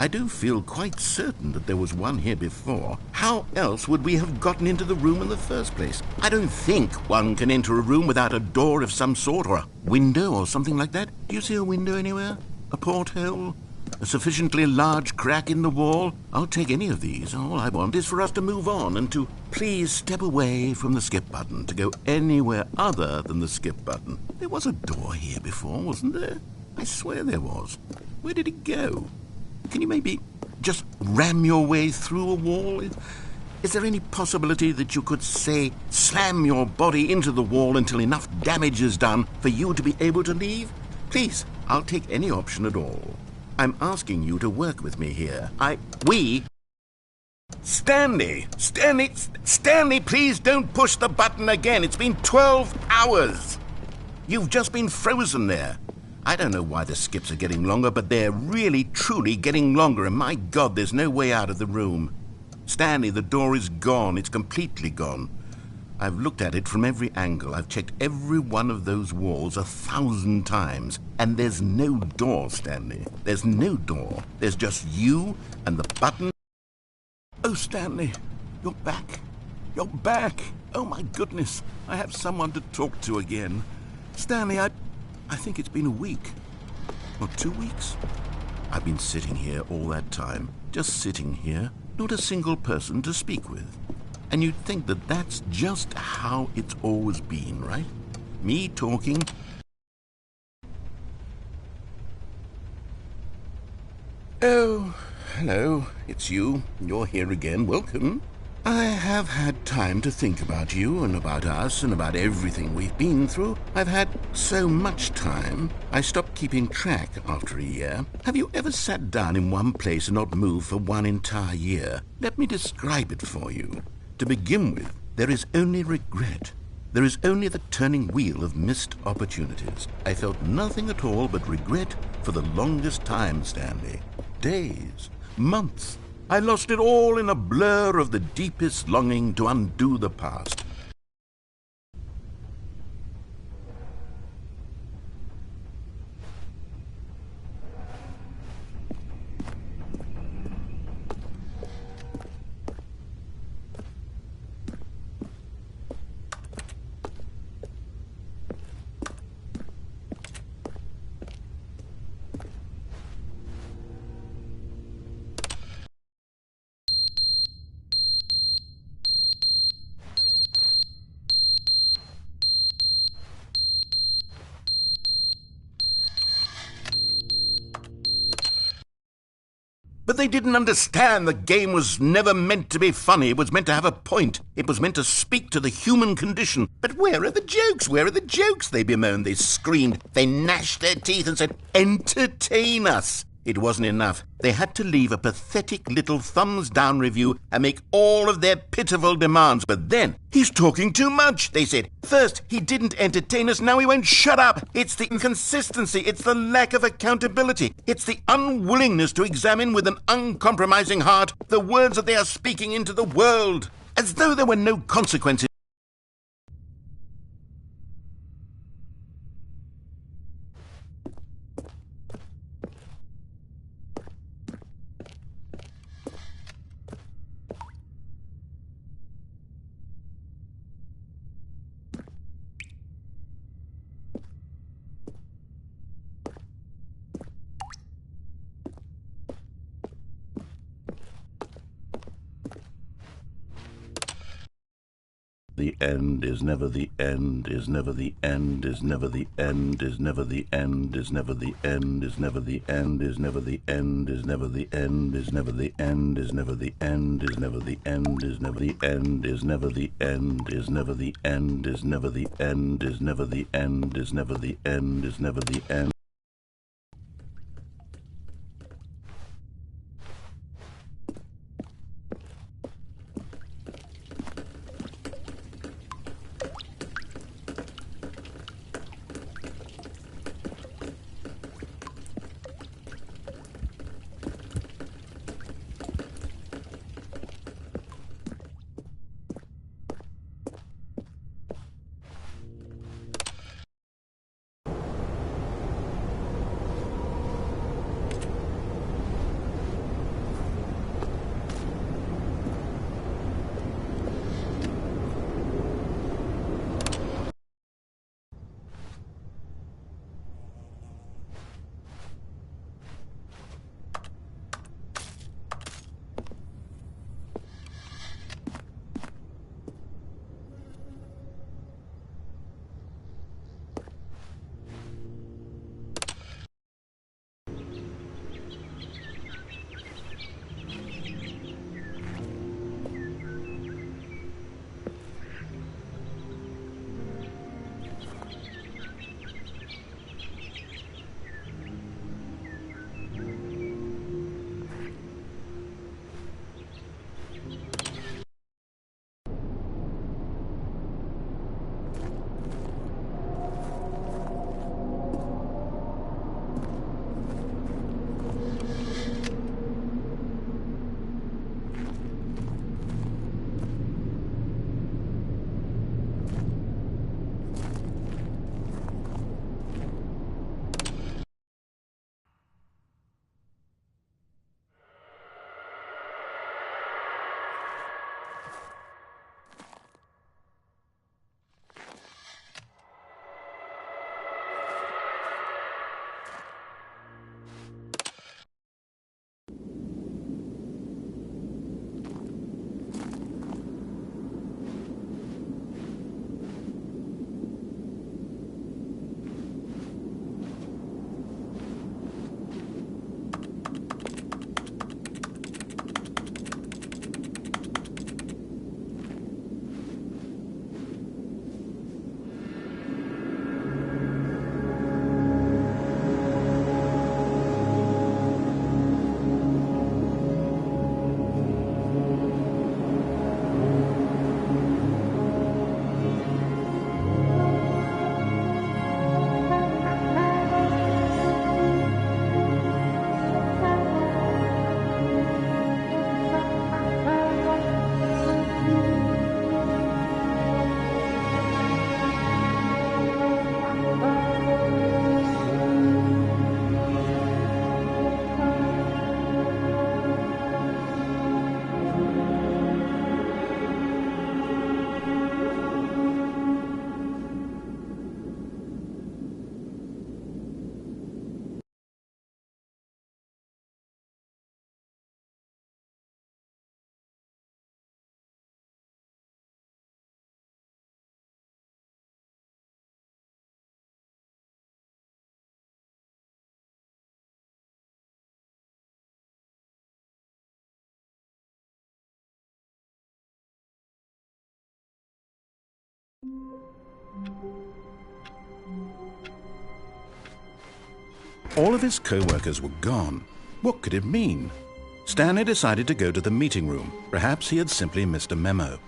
B: I do feel quite certain that there was one here before. How else would we have gotten into the room in the first place? I don't think one can enter a room without a door of some sort, or a window or something like that. Do you see a window anywhere? A porthole? A sufficiently large crack in the wall? I'll take any of these. All I want is for us to move on and to please step away from the skip button, to go anywhere other than the skip button. There was a door here before, wasn't there? I swear there was. Where did it go? Can you maybe just ram your way through a wall? Is there any possibility that you could, say, slam your body into the wall until enough damage is done for you to be able to leave? Please, I'll take any option at all. I'm asking you to work with me here. Stanley, please don't push the button again. It's been 12 hours. You've just been frozen there. I don't know why the skips are getting longer, but they're really, truly getting longer, and my God, there's no way out of the room. Stanley, the door is gone. It's completely gone. I've looked at it from every angle. I've checked every one of those walls 1,000 times. And there's no door, Stanley. There's no door. There's just you and the button. Oh, Stanley, you're back. You're back. Oh, my goodness. I have someone to talk to again. Stanley, I think it's been a week. Or 2 weeks. I've been sitting here all that time. Just sitting here. Not a single person to speak with. And you'd think that that's just how it's always been, right? Me talking. Oh, hello. It's you. You're here again. Welcome. I have had time to think about you and about us and about everything we've been through. I've had so much time, I stopped keeping track after a year. Have you ever sat down in one place and not moved for one entire year? Let me describe it for you. To begin with, there is only regret. There is only the turning wheel of missed opportunities. I felt nothing at all but regret for the longest time, Stanley. Days, months. I lost it all in a blur of the deepest longing to undo the past. But they didn't understand the game was never meant to be funny. It was meant to have a point. It was meant to speak to the human condition. But where are the jokes? Where are the jokes? They bemoaned, they screamed, they gnashed their teeth and said, entertain us. It wasn't enough. They had to leave a pathetic little thumbs-down review and make all of their pitiful demands. But then, he's talking too much, they said. First, he didn't entertain us, now he won't shut up. It's the inconsistency, it's the lack of accountability. It's the unwillingness to examine with an uncompromising heart the words that they are speaking into the world. As though there were no consequences. The end is never the end, is never the end, is never the end, is never the end, is never the end, is never the end, is never the end, is never the end, is never the end, is never the end, is never the end, is never the end, is never the end, is never the end, is never the end, is never the end, is never the end, is never the end. All of his co-workers were gone. What could it mean? Stanley decided to go to the meeting room. Perhaps he had simply missed a memo.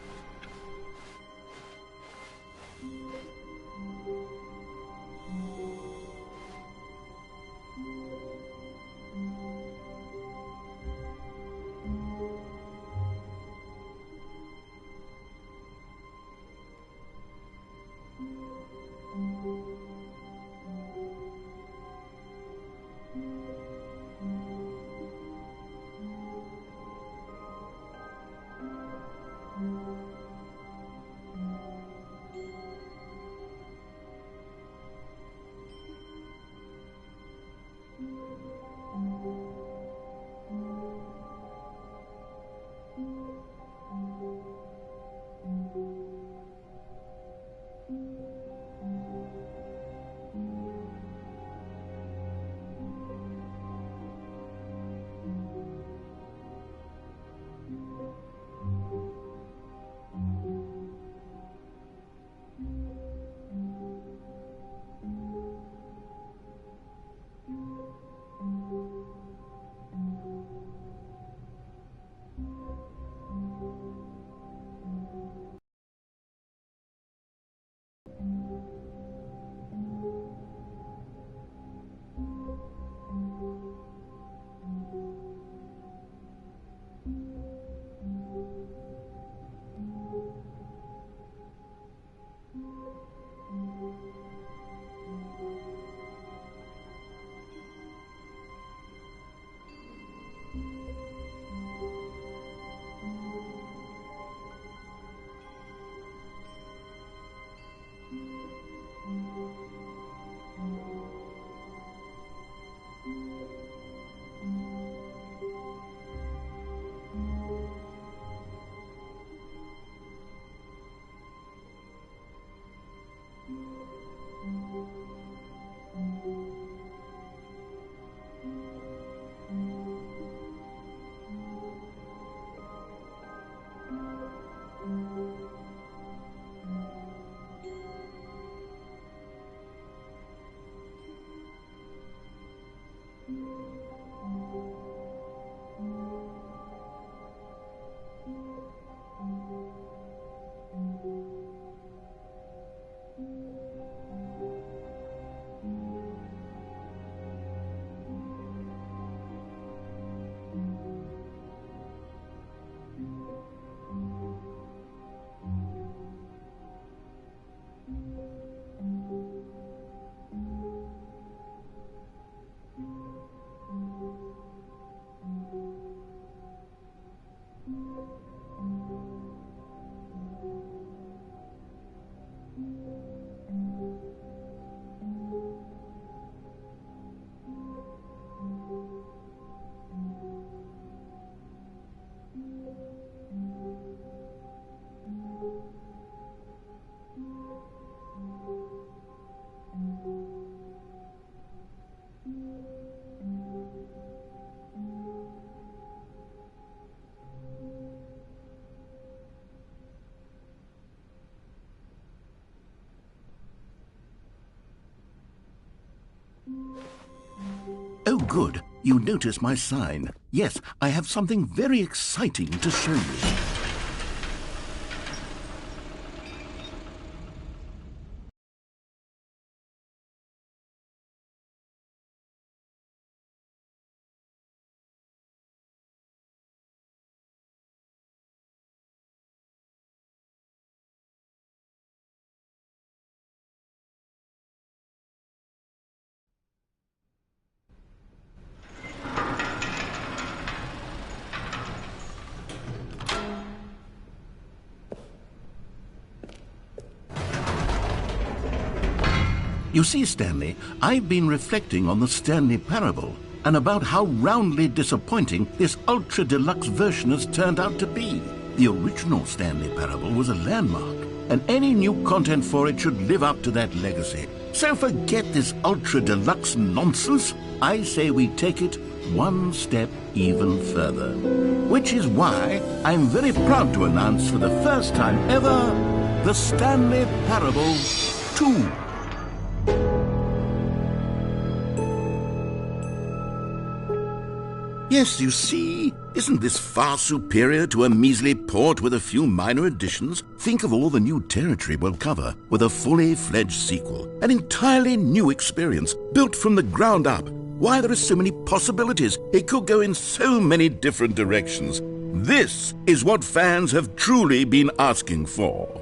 H: Oh, good. You notice my sign. Yes, I have something very exciting to show you. You see, Stanley, I've been reflecting on the Stanley Parable and about how roundly disappointing this ultra-deluxe version has turned out to be. The original Stanley Parable was a landmark, and any new content for it should live up to that legacy. So forget this ultra-deluxe nonsense. I say we take it one step even further. Which is why I'm very proud to announce for the first time ever The Stanley Parable 2. Yes, you see, isn't this far superior to a measly port with a few minor additions? Think of all the new territory we'll cover with a fully fledged sequel. An entirely new experience, built from the ground up. Why, there are so many possibilities. It could go in so many different directions. This is what fans have truly been asking for.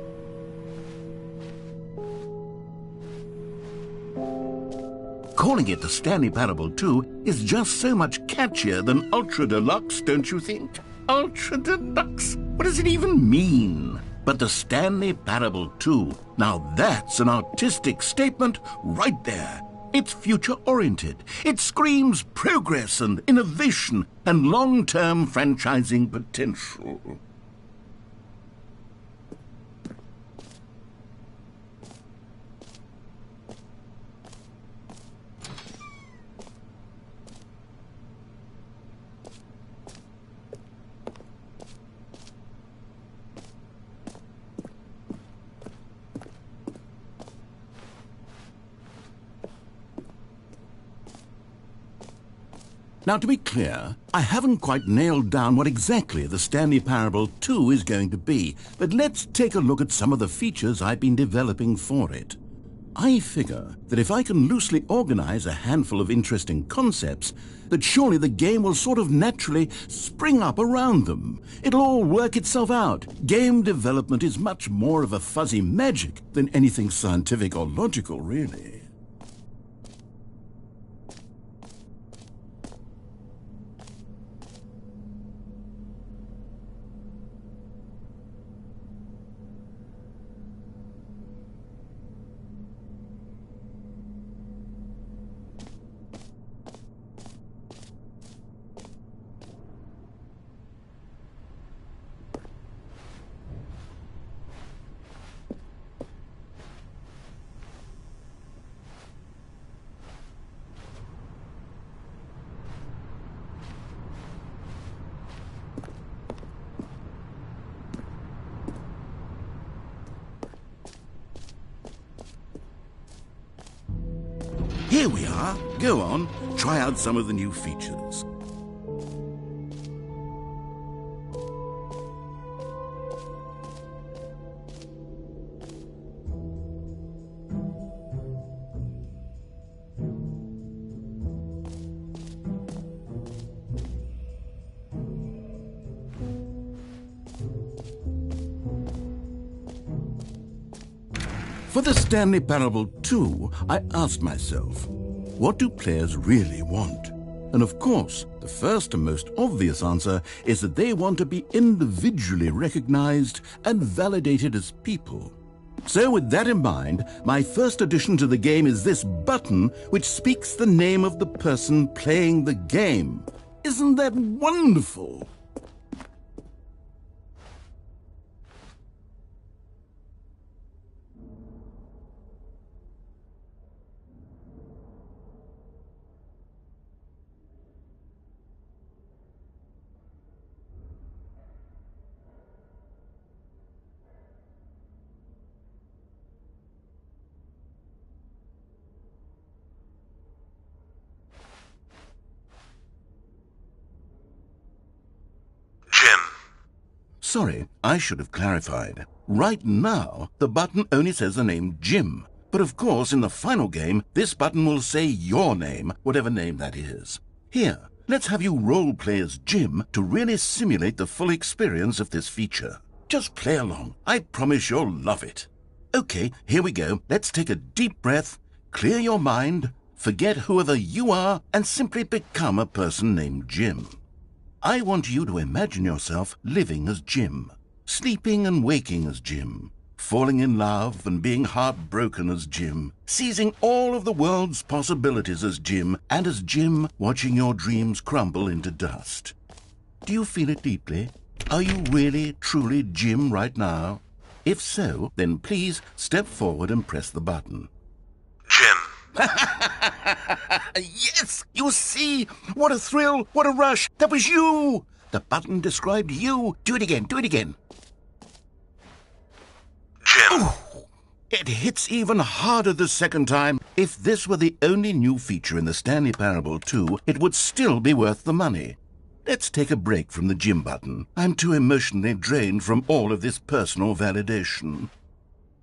H: Calling it the Stanley Parable 2 is just so much catchier than Ultra Deluxe, don't you think? Ultra Deluxe? What does it even mean? But the Stanley Parable 2, now that's an artistic statement right there. It's future-oriented. It screams progress and innovation and long-term franchising potential. Now, to be clear, I haven't quite nailed down what exactly the Stanley Parable 2 is going to be, but let's take a look at some of the features I've been developing for it. I figure that if I can loosely organize a handful of interesting concepts, that surely the game will sort of naturally spring up around them. It'll all work itself out. Game development is much more of a fuzzy magic than anything scientific or logical, really. Here we are. Go on, try out some of the new features. For the Stanley Parable 2, I asked myself, what do players really want? And of course, the first and most obvious answer is that they want to be individually recognized and validated as people. So with that in mind, my first addition to the game is this button which speaks the name of the person playing the game. Isn't that wonderful? Sorry, I should have clarified. Right now, the button only says the name Jim. But of course, in the final game, this button will say your name, whatever name that is. Here, let's have you role-play as Jim to really simulate the full experience of this feature. Just play along. I promise you'll love it. Okay, here we go. Let's take a deep breath, clear your mind, forget whoever you are, and simply become a person named Jim. I want you to imagine yourself living as Jim, sleeping and waking as Jim, falling in love and being heartbroken as Jim, seizing all of the world's possibilities as Jim, and as Jim watching your dreams crumble into dust. Do you feel it deeply? Are you really, truly Jim right now? If so, then please step forward and press the button.
C: Jim.
H: Yes! You see? What a thrill! What a rush! That was you! The button described you. Do it again. Do it again.
C: Jim. Jim!
H: It hits even harder the second time. If this were the only new feature in the Stanley Parable 2, it would still be worth the money. Let's take a break from the Jim button. I'm too emotionally drained from all of this personal validation.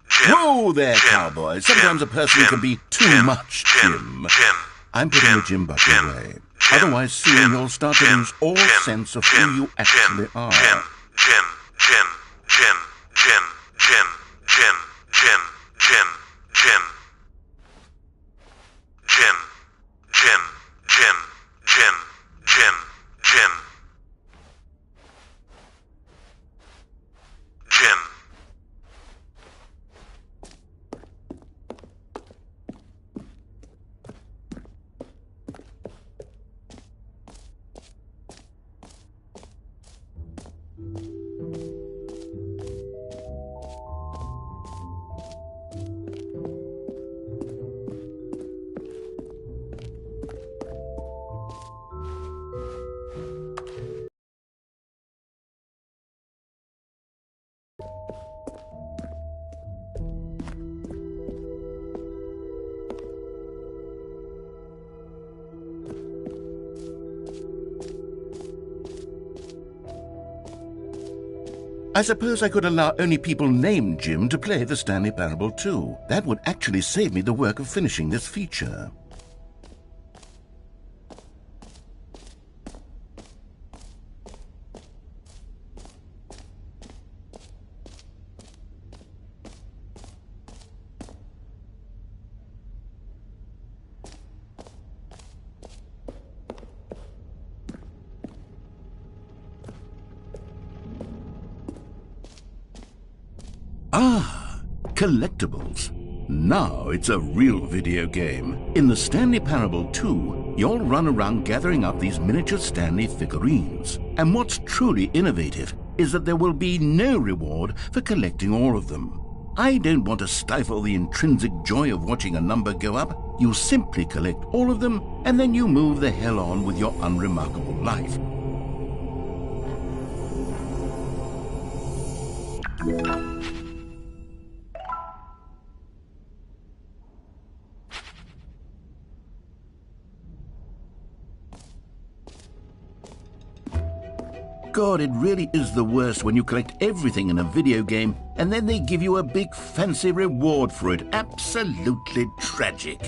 C: Jim!
H: Whoa there,
C: Jim,
H: cowboy. Sometimes
C: Jim,
H: a person
C: Jim,
H: can be too
C: Jim,
H: much,
C: Jim.
H: Jim. I'm putting
C: Jim,
H: the Jim button
C: Jim,
H: away.
C: Jim,
H: Otherwise, soon
C: Jim,
H: you'll start to
C: Jim,
H: lose all
C: Jim,
H: sense of
C: Jim,
H: who you actually are.
C: Jim, Jim, Jim, Jim, Jim, Jim, Jim, Jim, Jim, Jim, Jim, Jim, Jim, Jim, Jim, Jim, Jim.
H: I suppose I could allow only people named Jim to play the Stanley Parable 2. That would actually save me the work of finishing this feature. Ah, collectibles. Now it's a real video game. In the Stanley Parable 2, you'll run around gathering up these miniature Stanley figurines. And what's truly innovative is that there will be no reward for collecting all of them. I don't want to stifle the intrinsic joy of watching a number go up. You simply collect all of them, and then you move the hell on with your unremarkable life. God, it really is the worst when you collect everything in a video game and then they give you a big fancy reward for it. Absolutely tragic.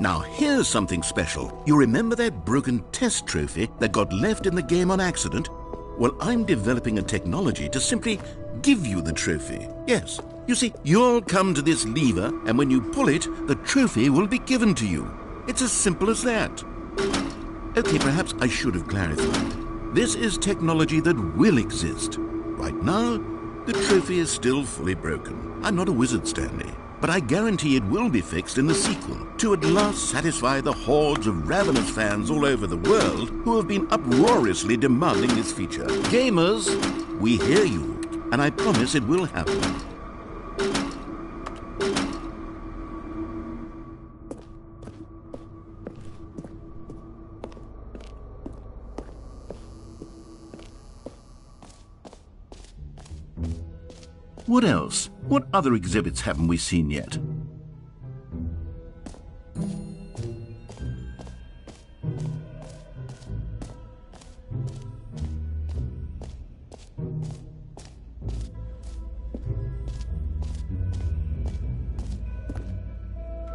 H: Now, here's something special. You remember that broken test trophy that got left in the game on accident? Well, I'm developing a technology to simply give you the trophy. Yes. You see, you'll come to this lever, and when you pull it, the trophy will be given to you. It's as simple as that. Okay, perhaps I should have clarified. This is technology that will exist. Right now, the trophy is still fully broken. I'm not a wizard, Stanley. But I guarantee it will be fixed in the sequel to at last satisfy the hordes of ravenous fans all over the world who have been uproariously demanding this feature. Gamers, we hear you, and I promise it will happen. What else? What other exhibits haven't we seen yet?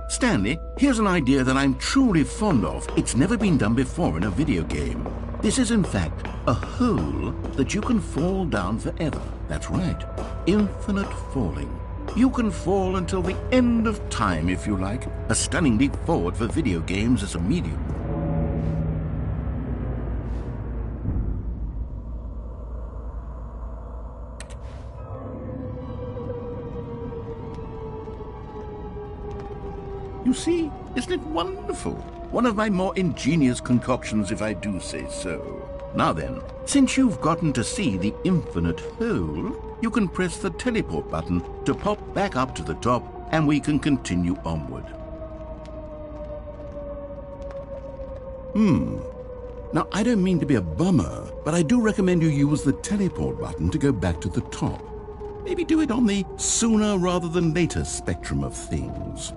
H: Stanley, here's an idea that I'm truly fond of. It's never been done before in a video game. This is, in fact, a hole that you can fall down forever. That's right. Infinite falling. You can fall until the end of time, if you like. A stunning leap forward for video games as a medium. You see, isn't it wonderful? One of my more ingenious concoctions, if I do say so. Now then, since you've gotten to see the infinite hole, you can press the teleport button to pop back up to the top, and we can continue onward. Now, I don't mean to be a bummer, but I do recommend you use the teleport button to go back to the top. Maybe do it on the sooner rather than later spectrum of things.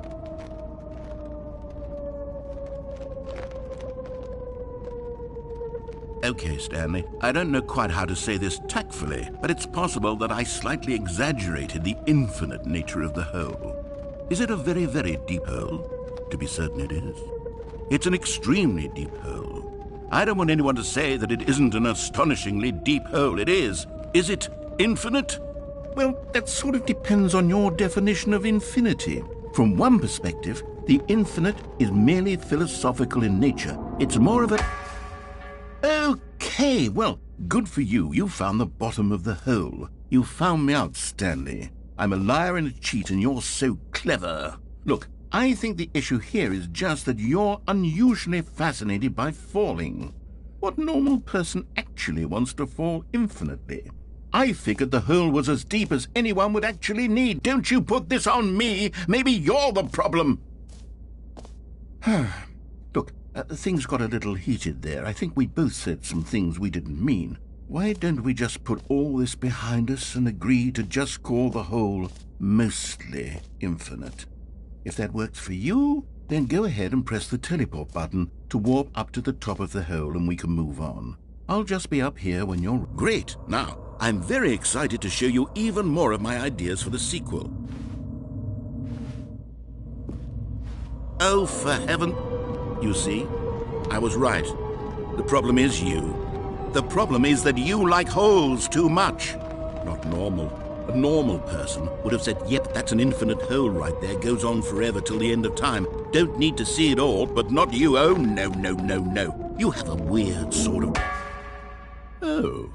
H: Okay, Stanley, I don't know quite how to say this tactfully, but it's possible that I slightly exaggerated the infinite nature of the hole. Is it a very, very deep hole? To be certain it is. It's an extremely deep hole. I don't want anyone to say that it isn't an astonishingly deep hole. It is. Is it infinite? Well, that sort of depends on your definition of infinity. From one perspective, the infinite is merely philosophical in nature. It's more of a... Okay, well, good for you. You found the bottom of the hole. You found me out, Stanley. I'm a liar and a cheat, and you're so clever. Look, I think the issue here is just that you're unusually fascinated by falling. What normal person actually wants to fall infinitely? I figured the hole was as deep as anyone would actually need. Don't you put this on me. Maybe you're the problem. Look, things got a little heated there. I think we both said some things we didn't mean. Why don't we just put all this behind us and agree to just call the hole mostly infinite? If that works for you, then go ahead and press the teleport button to warp up to the top of the hole and we can move on. I'll just be up here when you're... Great! Now, I'm very excited to show you even more of my ideas for the sequel. Oh, for heaven... You see, I was right. The problem is you. The problem is that you like holes too much. Not normal. A normal person would have said, yep, that's an infinite hole right there, goes on forever till the end of time. Don't need to see it all, but not you. Oh, no, no, no, no. You have a weird sort of... Oh.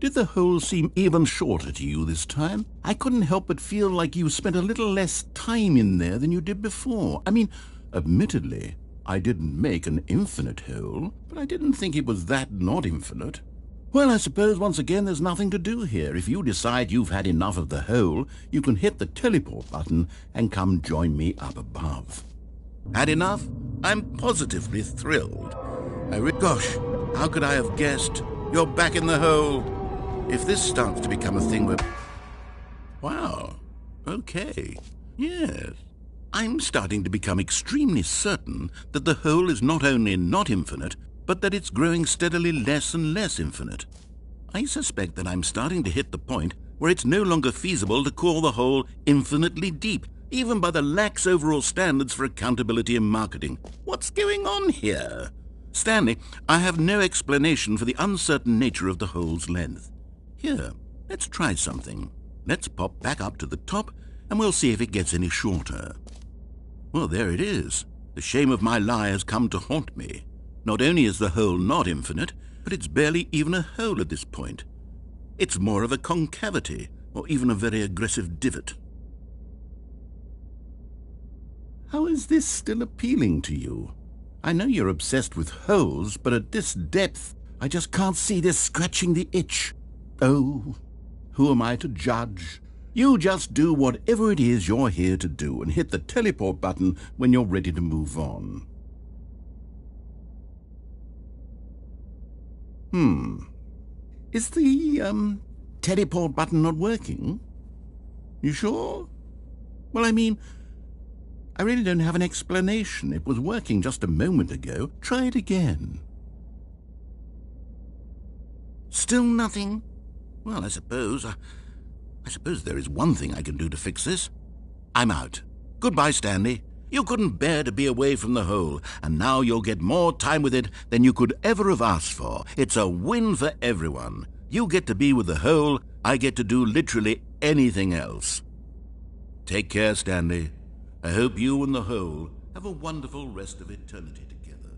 H: Did the hole seem even shorter to you this time? I couldn't help but feel like you spent a little less time in there than you did before. I mean, admittedly, I didn't make an infinite hole, but I didn't think it was that not infinite. Well, I suppose once again there's nothing to do here. If you decide you've had enough of the hole, you can hit the teleport button and come join me up above. Had enough? I'm positively thrilled. Gosh, how could I have guessed? You're back in the hole. If this starts to become a thing where... Wow. Okay. Yes. I'm starting to become extremely certain that the hole is not only not infinite, but that it's growing steadily less and less infinite. I suspect that I'm starting to hit the point where it's no longer feasible to call the hole infinitely deep, even by the lax overall standards for accountability and marketing. What's going on here? Stanley, I have no explanation for the uncertain nature of the hole's length. Here, let's try something. Let's pop back up to the top, and we'll see if it gets any shorter. Well, there it is. The shame of my lie has come to haunt me. Not only is the hole not infinite, but it's barely even a hole at this point. It's more of a concavity, or even a very aggressive divot. How is this still appealing to you? I know you're obsessed with holes, but at this depth, I just can't see this scratching the itch. Oh, who am I to judge? You just do whatever it is you're here to do and hit the teleport button when you're ready to move on. Is the, teleport button not working? You sure? Well, I mean, I really don't have an explanation. It was working just a moment ago. Try it again. Still nothing? Well, I suppose there is one thing I can do to fix this. I'm out. Goodbye, Stanley. You couldn't bear to be away from the hole, and now you'll get more time with it than you could ever have asked for. It's a win for everyone. You get to be with the hole, I get to do literally anything else. Take care, Stanley. I hope you and the hole have a wonderful rest of eternity together.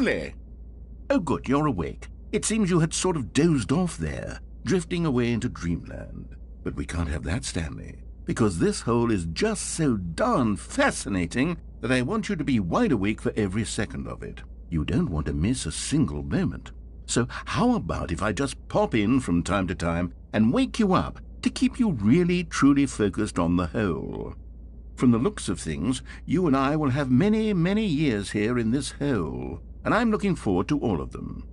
H: Stanley! Oh, good, you're awake. It seems you had sort of dozed off there, drifting away into dreamland. But we can't have that, Stanley, because this hole is just so darn fascinating that I want you to be wide awake for every second of it. You don't want to miss a single moment. So how about if I just pop in from time to time and wake you up to keep you really, truly focused on the hole? From the looks of things, you and I will have many, many years here in this hole, and I'm looking forward to all of them.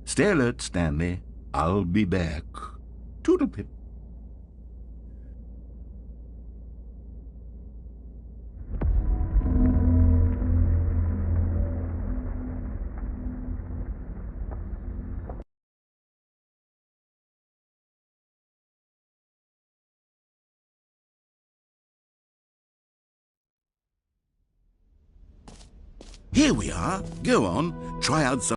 H: Stay alert, Stanley. I'll be back. Toodle-pip. Here we are. Go on, try out some.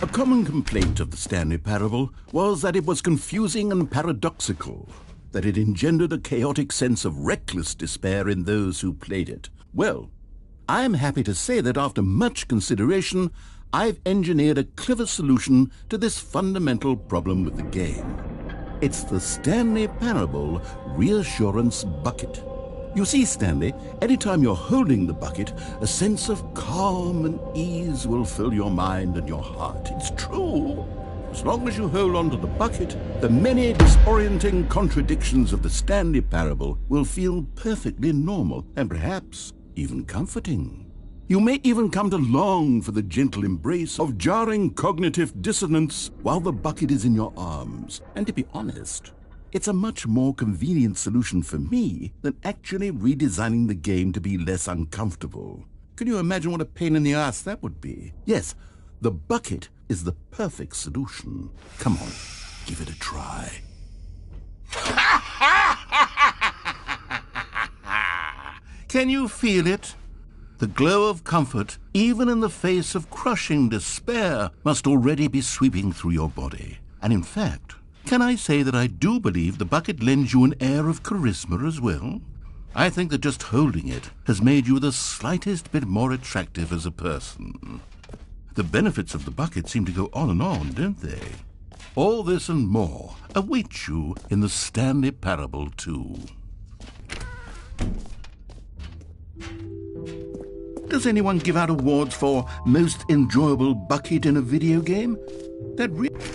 H: A common complaint of the Stanley Parable was that it was confusing and paradoxical, that it engendered a chaotic sense of reckless despair in those who played it. Well, I am happy to say that after much consideration, I've engineered a clever solution to this fundamental problem with the game. It's the Stanley Parable Reassurance Bucket. You see, Stanley, anytime you're holding the bucket, a sense of calm and ease will fill your mind and your heart. It's true. As long as you hold on to the bucket, the many disorienting contradictions of the Stanley Parable will feel perfectly normal and perhaps even comforting. You may even come to long for the gentle embrace of jarring cognitive dissonance while the bucket is in your arms. And to be honest, it's a much more convenient solution for me than actually redesigning the game to be less uncomfortable. Can you imagine what a pain in the ass that would be? Yes, the bucket is the perfect solution. Come on, give it a try. Can you feel it? The glow of comfort, even in the face of crushing despair, must already be sweeping through your body. And in fact, can I say that I do believe the bucket lends you an air of charisma as well? I think that just holding it has made you the slightest bit more attractive as a person. The benefits of the bucket seem to go on and on, don't they? All this and more await you in the Stanley Parable 2. Does anyone give out awards for most enjoyable bucket in a video game?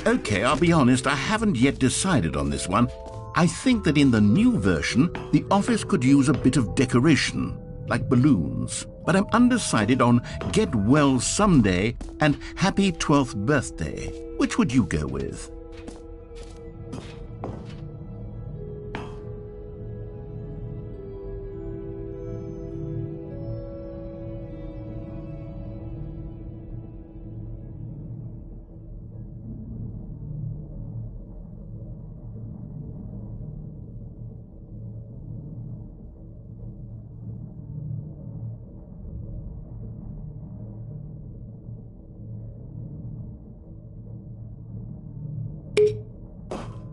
H: Okay, I'll be honest, I haven't yet decided on this one. I think that in the new version, the office could use a bit of decoration, like balloons. But I'm undecided on Get Well Someday and Happy 12th Birthday. Which would you go with?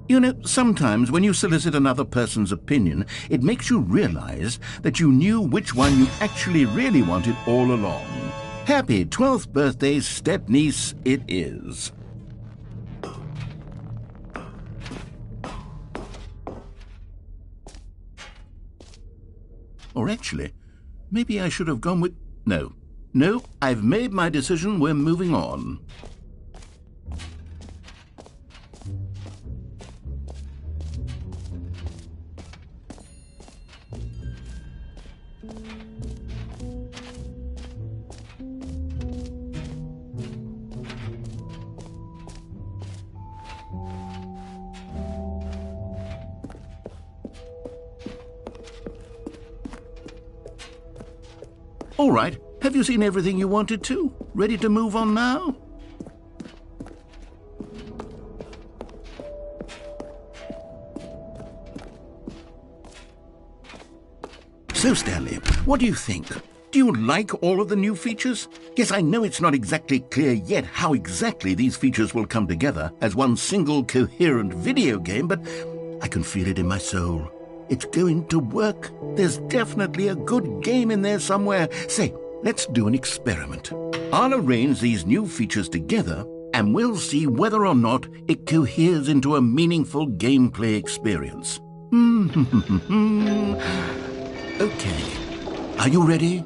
H: You know, sometimes when you solicit another person's opinion, it makes you realize that you knew which one you actually really wanted all along. Happy 12th birthday, step-niece, it is. Or actually, maybe I should have gone with No. No, I've made my decision. We're moving on. All right. Have you seen everything you wanted to? Ready to move on now? So, Stanley, what do you think? Do you like all of the new features? Yes, I know it's not exactly clear yet how exactly these features will come together as one single coherent video game, but I can feel it in my soul. It's going to work. There's definitely a good game in there somewhere. Say, let's do an experiment. I'll arrange these new features together, and we'll see whether or not it coheres into a meaningful gameplay experience. Okay. Are you ready?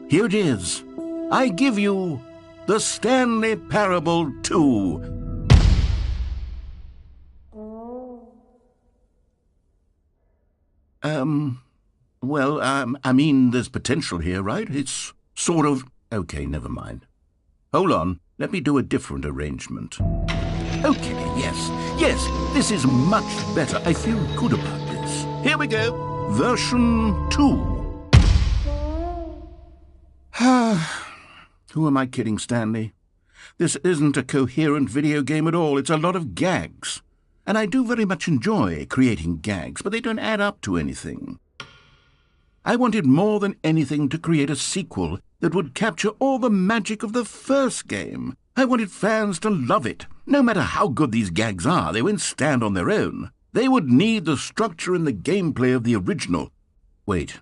H: Here it is. I give you the Stanley Parable 2. I mean, there's potential here, right? It's sort of... Okay, never mind. Hold on. Let me do a different arrangement. Okay, yes, this is much better. I feel good about this. Here we go. Version 2. Who am I kidding, Stanley? This isn't a coherent video game at all. It's a lot of gags. And I do very much enjoy creating gags, but they don't add up to anything. I wanted more than anything to create a sequel that would capture all the magic of the first game. I wanted fans to love it. No matter how good these gags are, they won't stand on their own. They would need the structure and the gameplay of the original. Wait,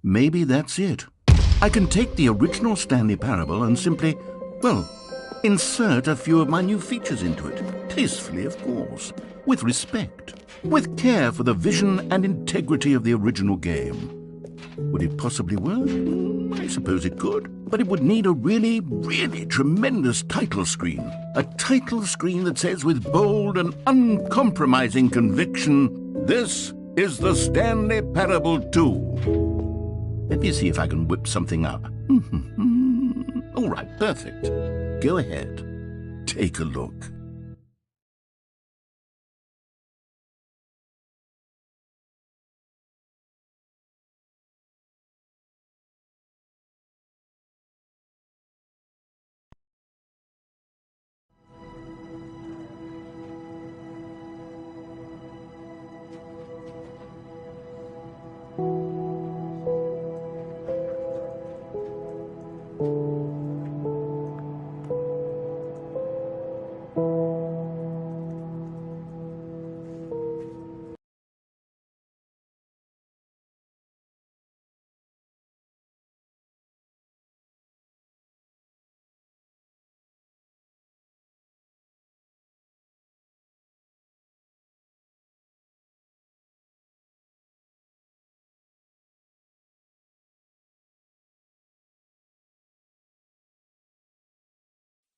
H: maybe that's it. I can take the original Stanley Parable and simply, well, insert a few of my new features into it. Tastefully, of course. With respect. With care for the vision and integrity of the original game. Would it possibly work? I suppose it could. But it would need a really, really tremendous title screen. A title screen that says with bold and uncompromising conviction, "This is the Stanley Parable 2. Let me see if I can whip something up. All right, perfect. Go ahead. Take a look.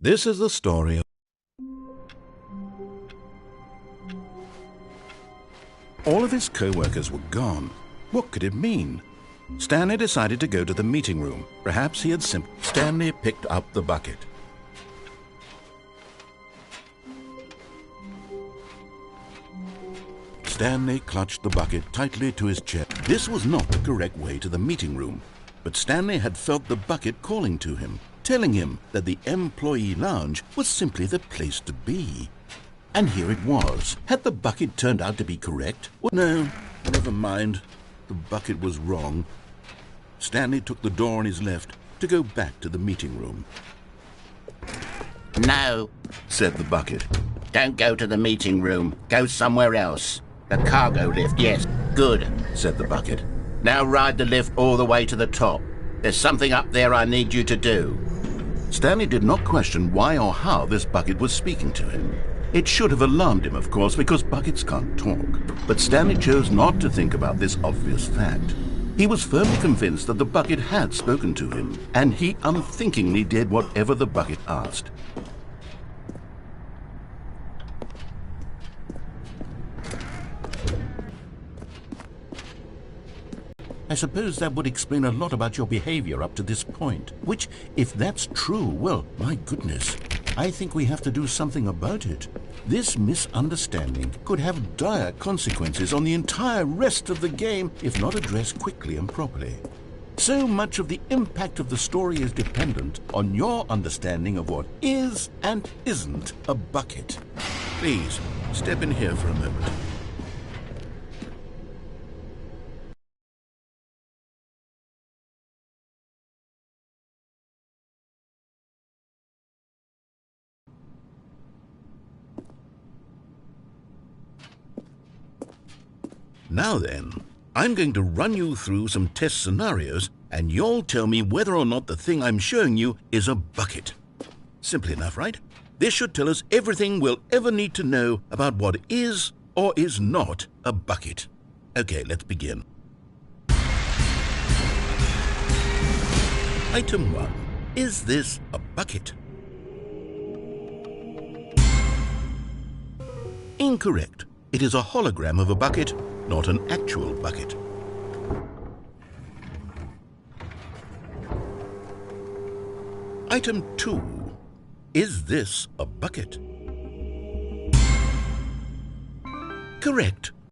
B: This is the story of... All of his co-workers were gone. What could it mean? Stanley decided to go to the meeting room. Perhaps he had Stanley picked up the bucket. Stanley clutched the bucket tightly to his chest. This was not the correct way to the meeting room, but Stanley had felt the bucket calling to him, telling him that the employee lounge was simply the place to be. And here it was. Had the bucket turned out to be correct? Well, no, never mind. The bucket was wrong. Stanley took the door on his left to go back to the meeting room.
H: No, said the bucket. Don't go to the meeting room. Go somewhere else. The cargo lift, yes. Good, said the bucket. Now ride the lift all the way to the top. There's something up there I need you to do.
B: Stanley did not question why or how this bucket was speaking to him. It should have alarmed him, of course, because buckets can't talk. But Stanley chose not to think about this obvious fact.
H: He was firmly convinced that the bucket had spoken to him, and he unthinkingly did whatever the bucket asked. I suppose that would explain a lot about your behavior up to this point, which, if that's true, well, my goodness, I think we have to do something about it. This misunderstanding could have dire consequences on the entire rest of the game if not addressed quickly and properly. So much of the impact of the story is dependent on your understanding of what is and isn't a bucket. Please, step in here for a moment. Now then, I'm going to run you through some test scenarios, and you'll tell me whether or not the thing I'm showing you is a bucket. Simple enough, right? This should tell us everything we'll ever need to know about what is or is not a bucket. Okay, let's begin. Item 1. Is this a bucket? Incorrect. It is a hologram of a bucket, not an actual bucket. Item 2. Is this a bucket? Correct.